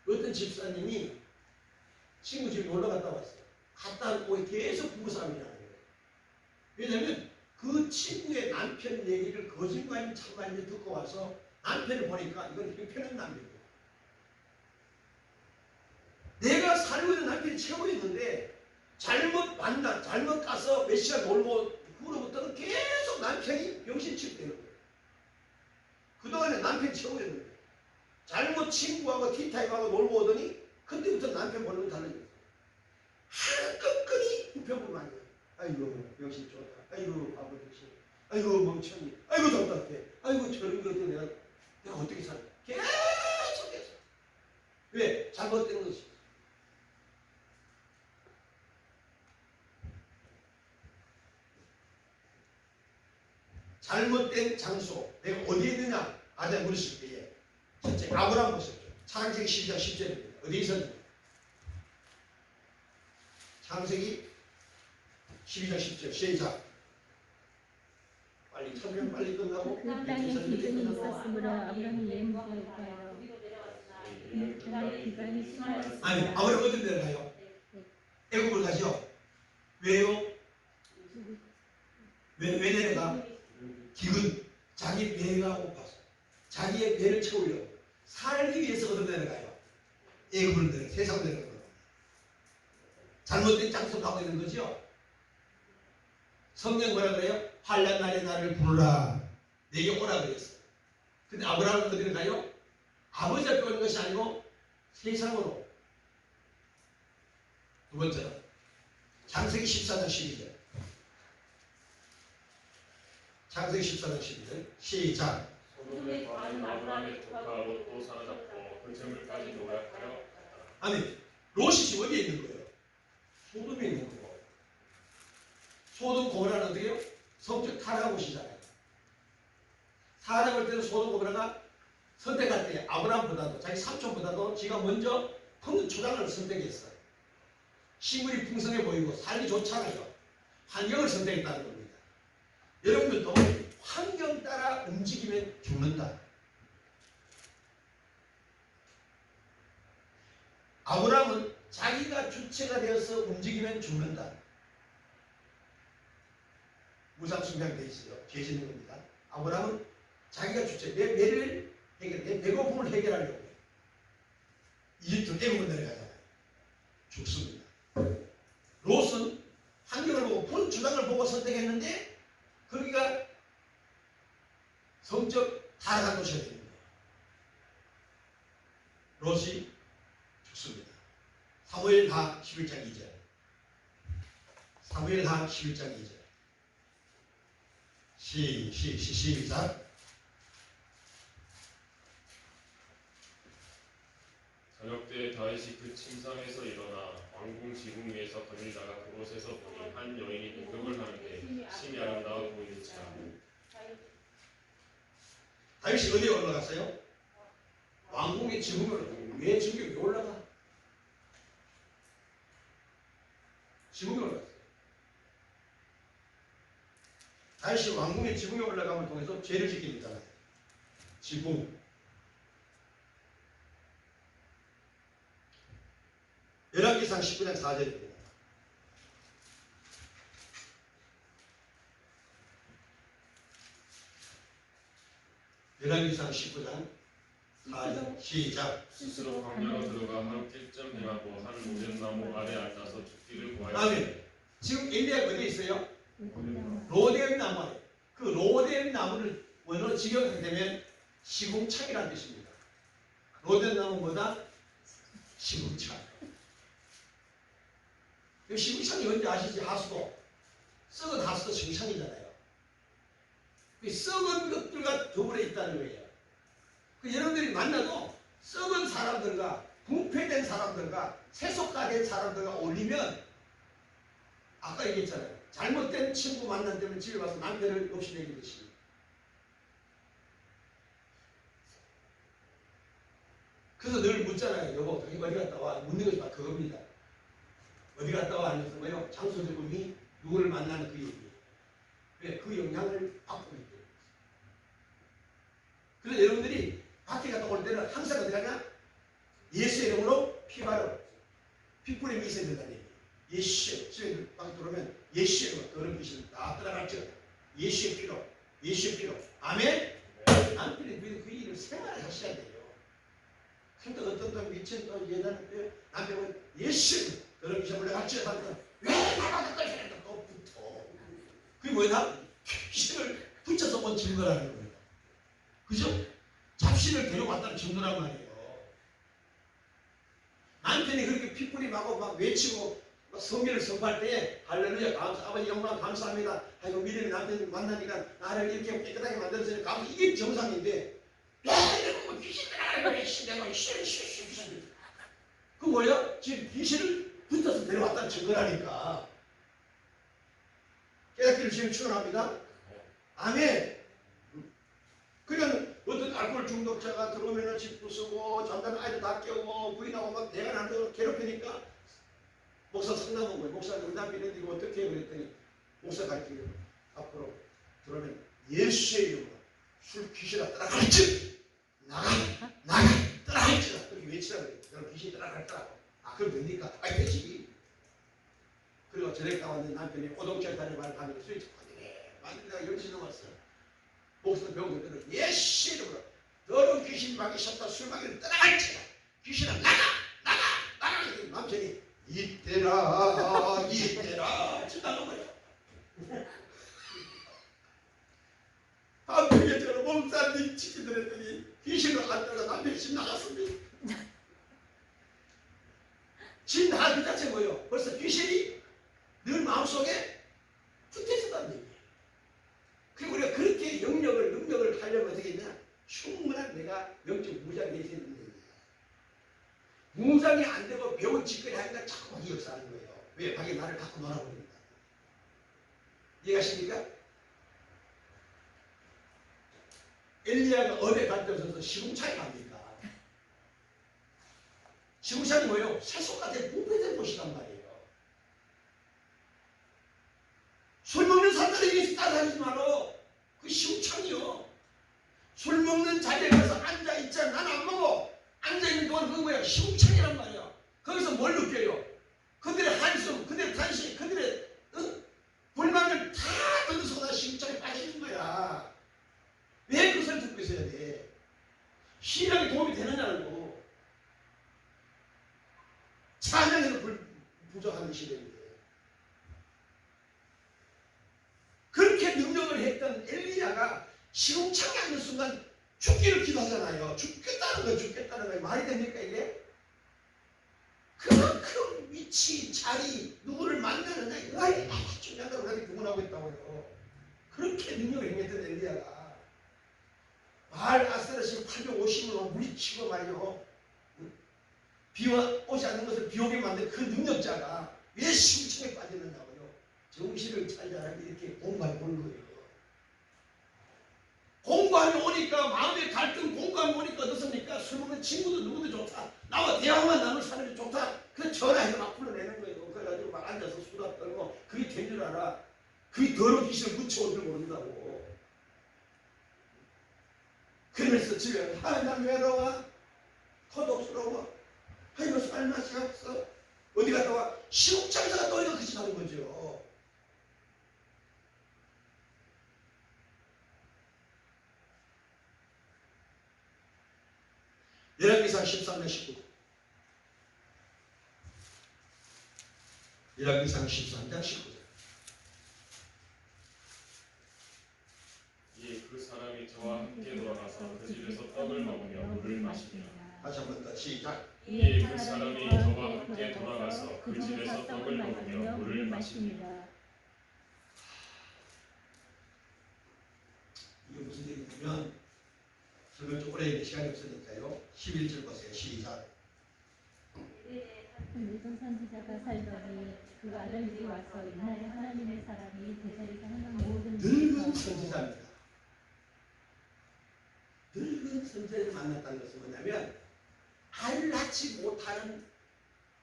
어떤 집사님이 친구 집에 놀러 갔다 왔어요. 갔다 오고 계속 부부싸움이라는 거예요. 왜냐하면 그 친구의 남편 얘기를 거짓말인 참말인지 듣고 와서 남편을 보니까 이건 형편없는 남편이에요. 내가 살고 있는 남편이 최고였는데 잘못 만나, 잘못 가서 몇 시간 놀고 그로부터는 계속 남편이 병신 취급되는 거예요. 그동안에 남편이 최고였는데 잘못 친구하고 티타임하고 놀고 오더니 그때부터 남편 보는 건 달라졌어요. 한꺼번이 우편물만 해요. 아이고 병신 좋다. 아이고 바보 병신. 아이고 멍청이. 아이고 답답해. 아이고 저런 것도 내가 어떻게 살아. 계속해서. 왜? 잘못된 것이. 잘못된 장소, 내가 어디에 있느냐? 아담 물으실 때에 첫째 아브라함 보셨죠? 창세기 12장 10절입니다. 어디에 있었느냐? 창세기 12장 10절 시작. 빨리 설명 빨리 끝나고 그 땅에 기근이 있었으므로 아브라함이 예물을 가요. 그 땅에 기근이 심하였으므로 아니 아브라함 어디 내려가요? 애굽을 가죠? 왜요? 왜 내려가? 기근, 자기 배가 고파서 자기의 배를 채우려고 살기 위해서 어디로 내려가요? 애굽을 내려가요. 세상으로 내려가요. 잘못된 장소 가고 있는 거죠. 성경 뭐라 그래요? 환난 날에 나를 부르라 내게 오라 그랬어요. 근데 아브라함은 어디로 가요? 아버지 앞에 오는 것이 아니고 세상으로. 두 번째로 창세기 14장 12절. 창세기 14장 12절 시작. 소돔의 과는 아브라함의 조카 롯도 사로잡고 그 재물까지 노략하여 아니 롯이 어디에 있는 거예요? 소돔에 있는 거예요. 소돔 고모라는 어디에요? 성적 타락한 곳이잖아요. 타락할 때는 소돔 고모라가 선택할 때 아브라함보다도 자기 삼촌보다도 지가 먼저 큰 초장을 선택했어요. 식물이 풍성해 보이고 살기 좋잖아요. 환경을 선택했다는 겁니다. 여러분들도 환경 따라 움직이면 죽는다. 주체가 되어서 움직이면 죽는다. 무상숭배되어 있어요. 죄 짓는 겁니다. 아브라함은 자기가 주체, 내 배를 해결, 내 배고픔을 해결하려고 해요. 이집트 애국을 내려가잖아요. 죽습니다. 롯은 환경을 보고 본 주당을 보고 선택했는데 거기가 성적 타락한 도시가 됩니다. 롯이 죽습니다. 사무엘하 11장 2절. 사무엘하 11장 2절. 시작. 저녁 때 다윗이 그 침상에서 일어나 왕궁 지붕 위에서 거닐다가 그곳에서 보니 한 여인이 목욕을 하는데 심히 아름다워 보이는지라. 다윗이 어디에 올라갔어요? 왕궁의 지붕을. 왜 지붕에 올라가? 지붕에 올라갔어요. 다윗이 왕궁의 지붕에 올라감을 통해서 죄를 지킵니다. 지붕. 열왕기상 19장 4절입니다. 열왕기상 19장 4절 시작. 스스로 광야로 들어가 하루 길점 행하고 한 로뎀나무 아래 앉아서 죽기를 구하였다. 다음에 지금 엘리야가 어디에 있어요? 로뎀 나무. 그 로뎀 나무를 원어로 직역하게 되면 시궁창이라는 뜻입니다. 로뎀 나무보다 시궁창. 시궁창이 뭔지 아시지? 하수도. 썩은 하수도 시궁창이잖아요. 썩은 것들과 더불어 있다는 거예요. 여러분들이 만나도 썩은 사람들과 부패된 사람들과 세속화된 사람들과 어울리면 아까 얘기했잖아요. 잘못된 친구 만난다면 집에 가서 남편을 없이 내리듯이. 그래서 늘 묻잖아요. 여보, 당신 어디 갔다 와? 묻는 것이 막 그겁니다. 어디 갔다 와? 하면서 뭐요? 장소 적음이 누구를 만나는 그 얘기예요. 왜? 그 영향을 받고 있대요. 그래서 여러분들이 밖에 갔다 올 때는 항상 어디 가냐? 예수의 이름으로 피 바르고 피 뿌림이 있어야 된다는 얘기예요. 예수의 집에 방 들어오면 예수의 이름으로 그런 귀신을 다 들어갔죠. 예수의 피로, 예수의 피로. 아멘? 남편이 그 일을 생활을 하셔야 돼요. 근데 어떤 또 미친 또 예단은 남편은 예수의 그런 귀신을 올라갔죠. 하면 왜 나가는 거야? 또 붙어. 그게 뭐야? 귀신을 붙여서 온 증거라는 거예요. 그죠? 잡신을 데려왔다는 증거란 말이에요. 남편이 그렇게 피뿌림하고 막 외치고 막 성경을 선포할 때 할렐루야 아버지 영광 감사합니다. 아이고 미래의 남편 만나니까 나를 이렇게 깨끗하게 만들었으니 감사. 이게 정상인데 야 이러고 뭐 귀신들아 내가 싫어. 그 뭐야? 지금 귀신을 붙어서 데려왔다는 증거라니까. 깨닫기를 지금 축원합니다. 아멘. 그러니까 어떤 알코올 중독자가 들어오면 집 부수고 잠자는 아이들 다 깨우고 부인하고 막 내가 나를 괴롭히니까 목사 상담한 거예요. 목사 응답이는데 이거 어떻게 해요? 그랬더니 목사 가르치기로 앞으로 들어오면 예수의 이름으로 술 귀신아 따라갈지 나가 따라갈지라 그렇게 외치라고 그래요. 여러분 귀신이 따라갈더라고. 아 그럼 됩니까? 아이 되지. 그리고 저녁에 나왔는데 남편이 오동철 다리만 가면 스위치 만들다가 10시 넘었어요. 목사도 배우고 들어 예수 이름으로 더러운 귀신 막이 셨다 술 막이를 따라갈지라 귀신아 나가 남편이 이때라 지나간 거예요. 한편에 저는 목사님 지키들 했더니 귀신을 안 따라 남편이 집 나갔습니다. 집 나갈 그 자체 뭐예요? 벌써 귀신이 늘 마음속에 붙어있었다는 얘기예요. 그리고 우리가 그렇게 능력을 하려면 어떻게 했냐? 충분한 내가 영적 무장이 되어야 되는 거예요. 무장이 안 되고 배운 짓거리 하니까 자꾸 막이 역사하는 거예요. 왜? 자기 나를 갖고 놀아버립니다. 이해가십니까? 엘리야가 업에 갇혀서 시궁창에 갑니까? 시궁창이 뭐예요? 세속같은 부패된 곳이란 말이에요. 술 먹는 사람들에게 따라다니지 마라. 그 시궁창이요. 술 먹는 자리에 가서 앉아있자. 나는 안 먹어. 앉아있는 동안 그거 뭐야? 시궁창이란 말이야. 거기서 뭘 느껴요? 그들의 한숨, 그들의 탄식, 그들의 불만을 다 던져서 시국장에 빠지는 거야. 왜 그것을 듣고 있어야 돼? 신앙에 도움이 되느냐고. 찬양에서 부족한 시대인데. 그렇게 능력을 했던 엘리야가 시궁창에 앉는 순간 죽기를 기도하잖아요. 죽겠다는 거예요. 죽겠다는 거예요. 말이 됩니까 이게? 그만큼 위치, 자리, 누구를 만나느냐 이거 중요하다고 그렇게 구분하고 있다고요. 그렇게 능력을 행했던 엘리야가 바알 아스타라시 850으로 물리치고 말이요. 비와 오지 않는 것을 비 오게 만든 그 능력자가 왜 시궁창에 빠졌느냐고요. 정신을 차리자라고 이렇게 공부해 보는 거예요. 공부하면 오니까 마음의 갈등 공부하면 오니까 어떻습니까? 술 먹는 친구도 누구도 좋다. 나와 대화만 나눌 사람이 좋다. 그래서 전화해서 막 불러내는 거예요. 그래가지고 막 앉아서 수다 떨고 그게 된 줄 알아. 그게 더러운 귀신을 묻혀올 줄 모른다고. 그러면서 집에 난 외로워. 헛없스러워. 이거 살 맛이 없어. 어디 갔다 와? 시국장사가 또 이거 그 짓 하는 거죠. 열왕기상 13장 19절. 열왕기상 13장 19절. 예, 그 사람이 저와 함께 돌아가서 그 집에서 떡을 먹으며 물을 마시니라. 다시 한 번 더 시작. 예, 그 사람이 저와 함께 돌아가서 그 집에서 떡을 먹으며 물을 마시니라. 이게 무슨 얘기냐면 설명 좀 오래 했는데 시간이 없으니까요. 11절 보세요. 시작. 늙은 선지자가 살더니 그 아들들이 와서 옛날에 하나님의 사람이 대자리에서 항상 모든 늙은 선지자입니다. 늙은 선지자를 만났다는 것은 뭐냐면 알 낳지 못하는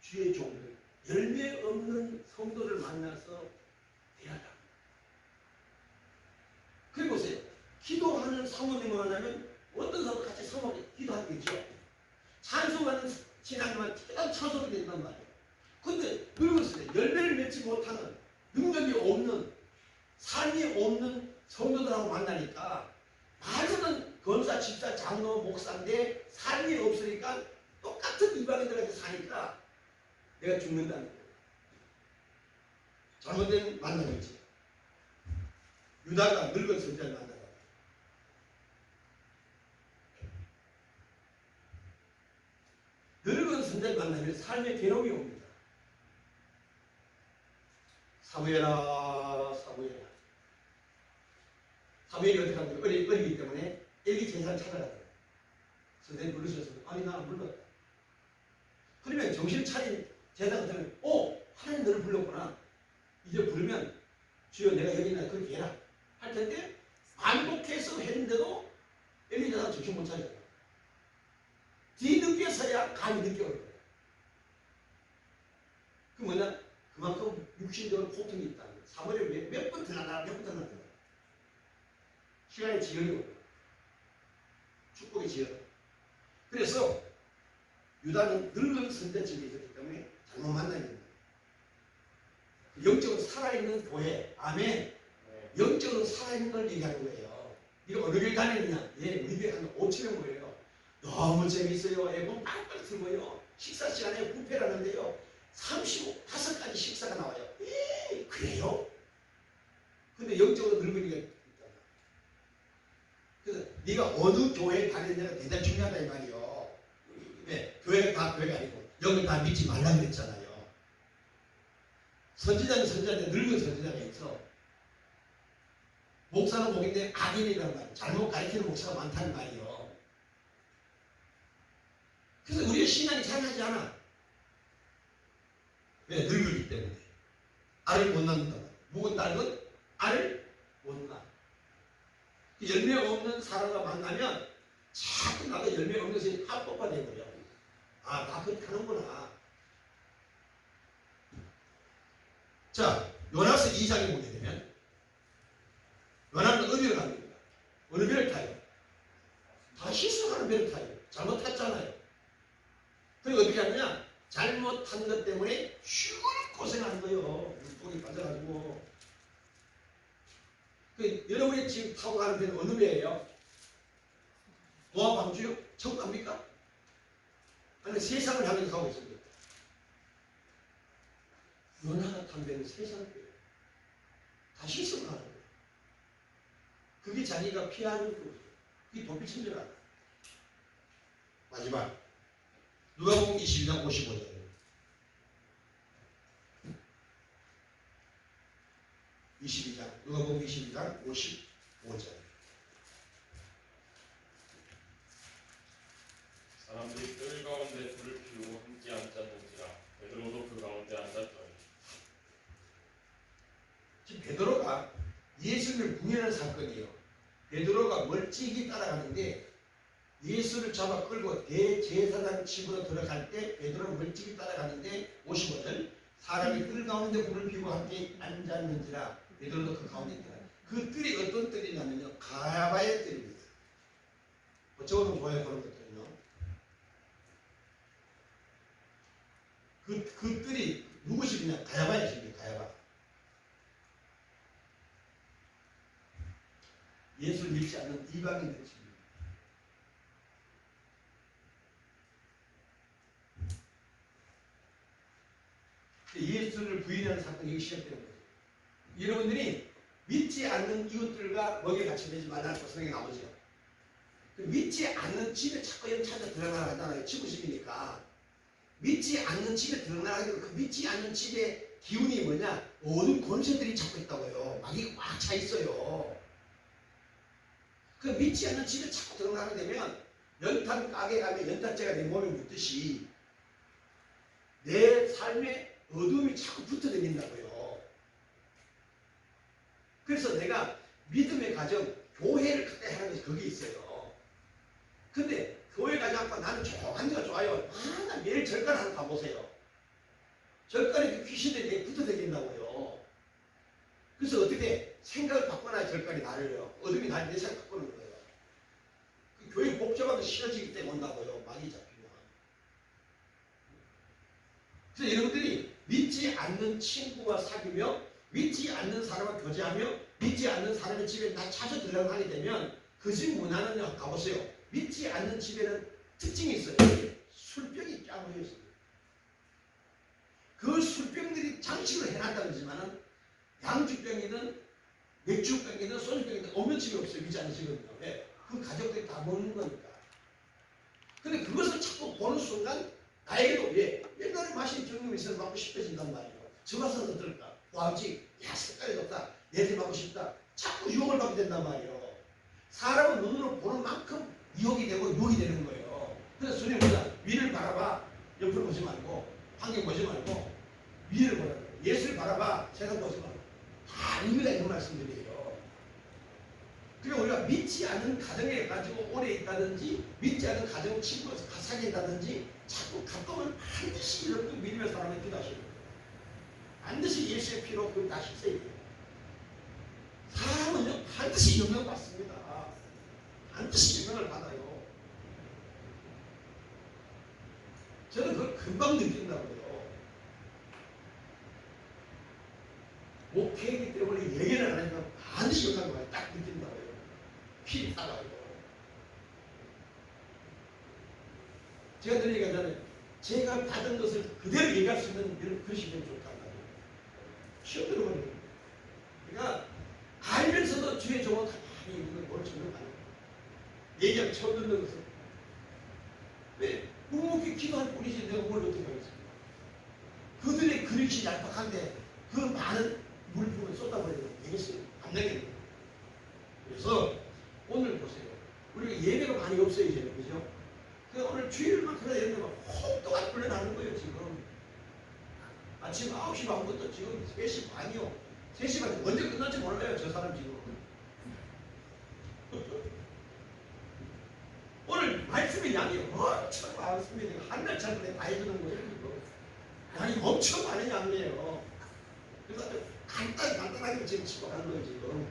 주의 종들, 열매 없는 성도를 만나서 대하다. 그리고 보세요. 기도하는 사모님은 뭐냐면 어떤 사람 같이 사모님 기도하겠죠. 찬송하는 신앙만 특별한 찬송이 된단 말이에요. 근데 늙었어요. 열매를 맺지 못하는 능력이 없는 삶이 없는 성도들하고 만나니까 말로는 검사, 집사, 장로, 목사인데 삶이 없으니까 똑같은 이방인들한테 사니까 내가 죽는다는 거예요. 잘못된 만남이지. 유다가 늙은 선지자를 만나다. 늙은 선지자를 만나면 삶의 괴로움이 옵니다. 사무엘아, 사무엘아. 사무엘이 어떻게 하는 거예요? 어리기 때문에 엘리 제사를 찾아가더라고요. 선생님 부르셔서 아니 나 안 불렀다. 그러면 정신 차린 제사가 들으면 하나님 너를 불렀구나. 이제 부르면 주여 내가 여기 있나 그렇게 해라 할 텐데 반복해서 했는데도 엘리 제사가 정신 못 차리잖아요. 뒤늦게서야 감이 늦게 올 거예요. 그 뭐냐? 그만큼 육신적으로 고통이 있다는 거예요. 사무엘이 몇 번 들어가나 몇 번 들어가나 시간이 지연이 오고 축복이 지연. 그래서 유다는 늙은 선지자 집에 있었기 때문에 잘못 만나야 됩니다. 영적으로 살아있는 교회, 아멘. 영적으로 살아있는 걸 얘기하는 거예요. 네가 어느 교회 다니느냐? 예, 우리 교회 한 5,000명 모여요. 너무 재밌어요. 앨범 빵빵 틀고요. 식사 시간에 뷔페를 하는데요. 35가지 식사가 나와요. 그래요? 근데 영적으로 늙은이가 있다. 그래서 네가 어느 교회에 다니느냐가 대단히 중요하다 이 말이요. 네, 교회가 다 교회가 아니고 영을 다 믿지 말라 그랬잖아요. 선지자는 선지자인데 늙은 선지자가 있어. 목사는 목인데 악인이란 말이에요. 잘못 가르치는 목사가 많다는 말이에요. 그래서 우리의 신앙이 잘하지 않아. 왜? 늙기 때문에. 알을 못 낳는다. 묵은 딸은 알을 못 낳아. 열매 없는 사람과 만나면 자꾸 나도 열매 없는 것이 합법화 되어버려. 나 그렇게 하는구나. 자, 요나스 2장에 보게 되면 요나는 어디를 갑니까? 어느 배를 타요? 다 실수하는 배를 타요. 잘못 탔잖아요. 그리고 어떻게 하느냐? 잘못 탄 것 때문에 죽을 고생하는 거예요. 물통이 빠져가지고. 여러분이 지금 타고 가는 데는 어느 배예요? 노아 방주요? 천국 갑니까? 아니 세상을 향해서 가고 있습니다. 연하가 탄 배는 세상을 배예요. 다 실수를 하는 거예요. 그게 자기가 피하는 거예요. 그게 도피천재라. 마지막 누가복음 22장 55절. 누가복음 22장 55절. 사람들이 뜰 가운데 불을 피우고 함께 앉았는지라 베드로도 그 가운데 앉았더니. 지금 베드로가 예수를 부인하는 사건이에요. 베드로가 멀찍이 따라가는데 예수를 잡아 끌고 대제사장 집으로 들어갈 때 베드로는 멀찍이 따라가는데 55절 사람이 뜰 가운데 불을 피우고 함께 앉았는지라 베드로도 그 가운데 있더라. 그 뜰이 어떤 뜰이냐면요, 가야바의 뜰입니다. 저거는 좋아요. 그런 것들은요. 그 뜰이 누구 집이냐? 가야바의 집이에요. 가야바. 예수를 믿지 않는 이방인들의 집입니다. 예수를 부인하는 사건이 시작되는 거죠. 여러분들이 믿지 않는 이웃들과 먹여 같이 되지 말라는 생각이 나오죠. 믿지 않는 집에 자꾸 찾아 들어가잖아요. 지구식이니까. 믿지 않는 집에 들어가는 그 믿지 않는 집의 기운이 뭐냐? 모든 권세들이 잡고 있다고요. 막이 꽉 차 있어요. 그 믿지 않는 집에 자꾸 들어가게 되면 연탄 가게 가면 연탄재가 내 몸에 묻듯이 내 삶에 어둠이 자꾸 붙어 다닌다고요. 그래서 내가 믿음의 가정, 교회를 그때 하는 것이 거기 있어요. 근데 교회 가지 않고 나는 조용한 데가 좋아요. 나 매일 절간 하러 가보세요. 절간에 귀신들이 내 붙어 다닌다고요. 그래서 어떻게 생각을 바꿔놔야 절간이 나를요. 어둠이 나를 내 생각 바꾸는 거예요. 그 교회 복잡하게 싫어지기 때문에 온다고요. 막이 잡히면. 그래서 여러분들이 믿지 않는 친구와 사귀며 믿지 않는 사람과 교제하며 믿지 않는 사람의 집에 나 찾아 들어가고 하게 되면 그 집 문화는 가보세요. 믿지 않는 집에는 특징이 있어요. 술병이 짜고져 있습니다. 그 술병들이 장식을 해놨다고 하지만은 양주병이든 맥주병이든 소주병이든 없는 집이 없어요. 믿지 않는 집은요. 왜? 그 가족들이 다 먹는 거니까. 근데 그것을 자꾸 보는 순간 나에게도 왜? 옛날에 마신 경험이 있어서 먹고 싶어진단 말이에요. 저 맛은 어떨까? 와우지, 야 색깔이 좋다. 내들 먹고 싶다. 자꾸 유혹을 받게 된단 말이에요. 사람은 눈으로 보는 만큼 유혹이 되고 유혹이 되는 거예요. 그래서 주님 보자. 위를 바라봐. 옆을 보지 말고 환경 보지 말고 위를 보라. 예수를 바라봐. 세상 보지 말고. 다 의미가 있는 말씀들이에요. 그러니까 우리가 믿지 않는 가정에 가지고 오래 있다든지 믿지 않는 가정 친구에서 사귀다든지 자꾸 가끔은 반드시 이렇게 믿음의 사람을 기도하시는 거예요. 반드시 예수의 피로 그걸 다 씻어야 돼요. 사람은요 반드시 영향받습니다. 반드시 영향을 받아요. 저는 그걸 금방 느낀다고요. 목회이기 때문에 얘기를 안 하니까 반드시 영향을 받아요. 딱 느낀다고요. 피 따라요. 제가 늘 얘기하잖아요. 제가 받은 것을 그대로 얘기할 수 있는 이런 그릇이 되면 좋다는 거예요. 시험 들어버리는 거예요. 그러니까 알면서도 주의 종은 가만히 있는 걸 모르는 거예요. 얘기하면 처음 듣는 것은 왜? 묵묵히 기도할 뿐이지 내가 뭘 어떻게 하겠습니까? 그들의 그릇이 얄팍한데 그 많은 물품을 쏟아버리면 되겠어요? 안 되겠네요. 그래서 오늘 보세요. 우리가 예배가 많이 없어요 이제는. 그죠? 그래서 오늘 주일만 그러다 예배가 혹독하게 불려나는 거예요 지금. 아침 9시 반부터 지금 3시 반이요. 3시 반에 언제 끝날지 몰라요 저 사람 지금. 오늘 말씀의 양이 엄청 많습니다. 한 달 전에 다 해주는 거예요. 양이 엄청 많은 양이에요. 그래서 간단하게 지금 치고 가는 거예요 지금.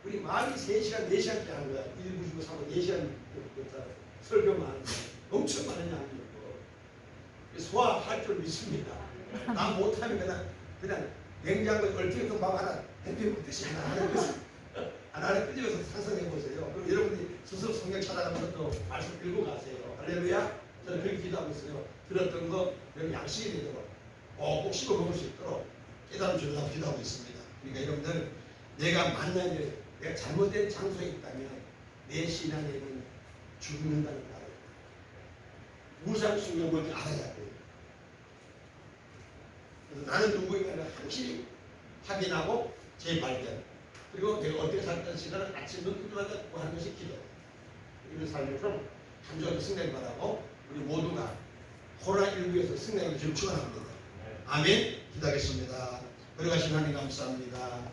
우리 말이 3시간, 4시간째 하는 거야. 1부, 2부, 3부, 4시간 설교만 엄청 많은 양이에요. 소화할 줄 믿습니다. 나 못하면 그냥 냉장고에 얼티어서 밥 하나 햇빛 먹듯이 하나 끄집어서 상상해 보세요. 그럼 여러분들이 스스로 성경 찾아가면서 또 말씀 읽고 가세요. 할렐루야. 저는 그렇게 기도하고 있어요. 들었던 거 여러분 양식이 되도록 꼭 씹어 먹을 수 있도록 깨달음 주려고 기도하고 있습니다. 그러니까 여러분들 내가 만난 일, 내가 잘못된 장소에 있다면 내 신앙에는 죽는다는 말을 무상숭배를 뭔지 알아야 돼요. 그래서 나는 누구인가를 항시 확인하고 재발견, 그리고 내가 어떻게 살던 시간을 아침 눈 뜨자마자 하는 것이 기도. 이런 삶을 좀 한 주간 승리하기 바라고 우리 모두가 코로나19에서 승리하기 좀 축원합니다. 아멘. 기도하겠습니다. 들어가신 하나님 감사합니다.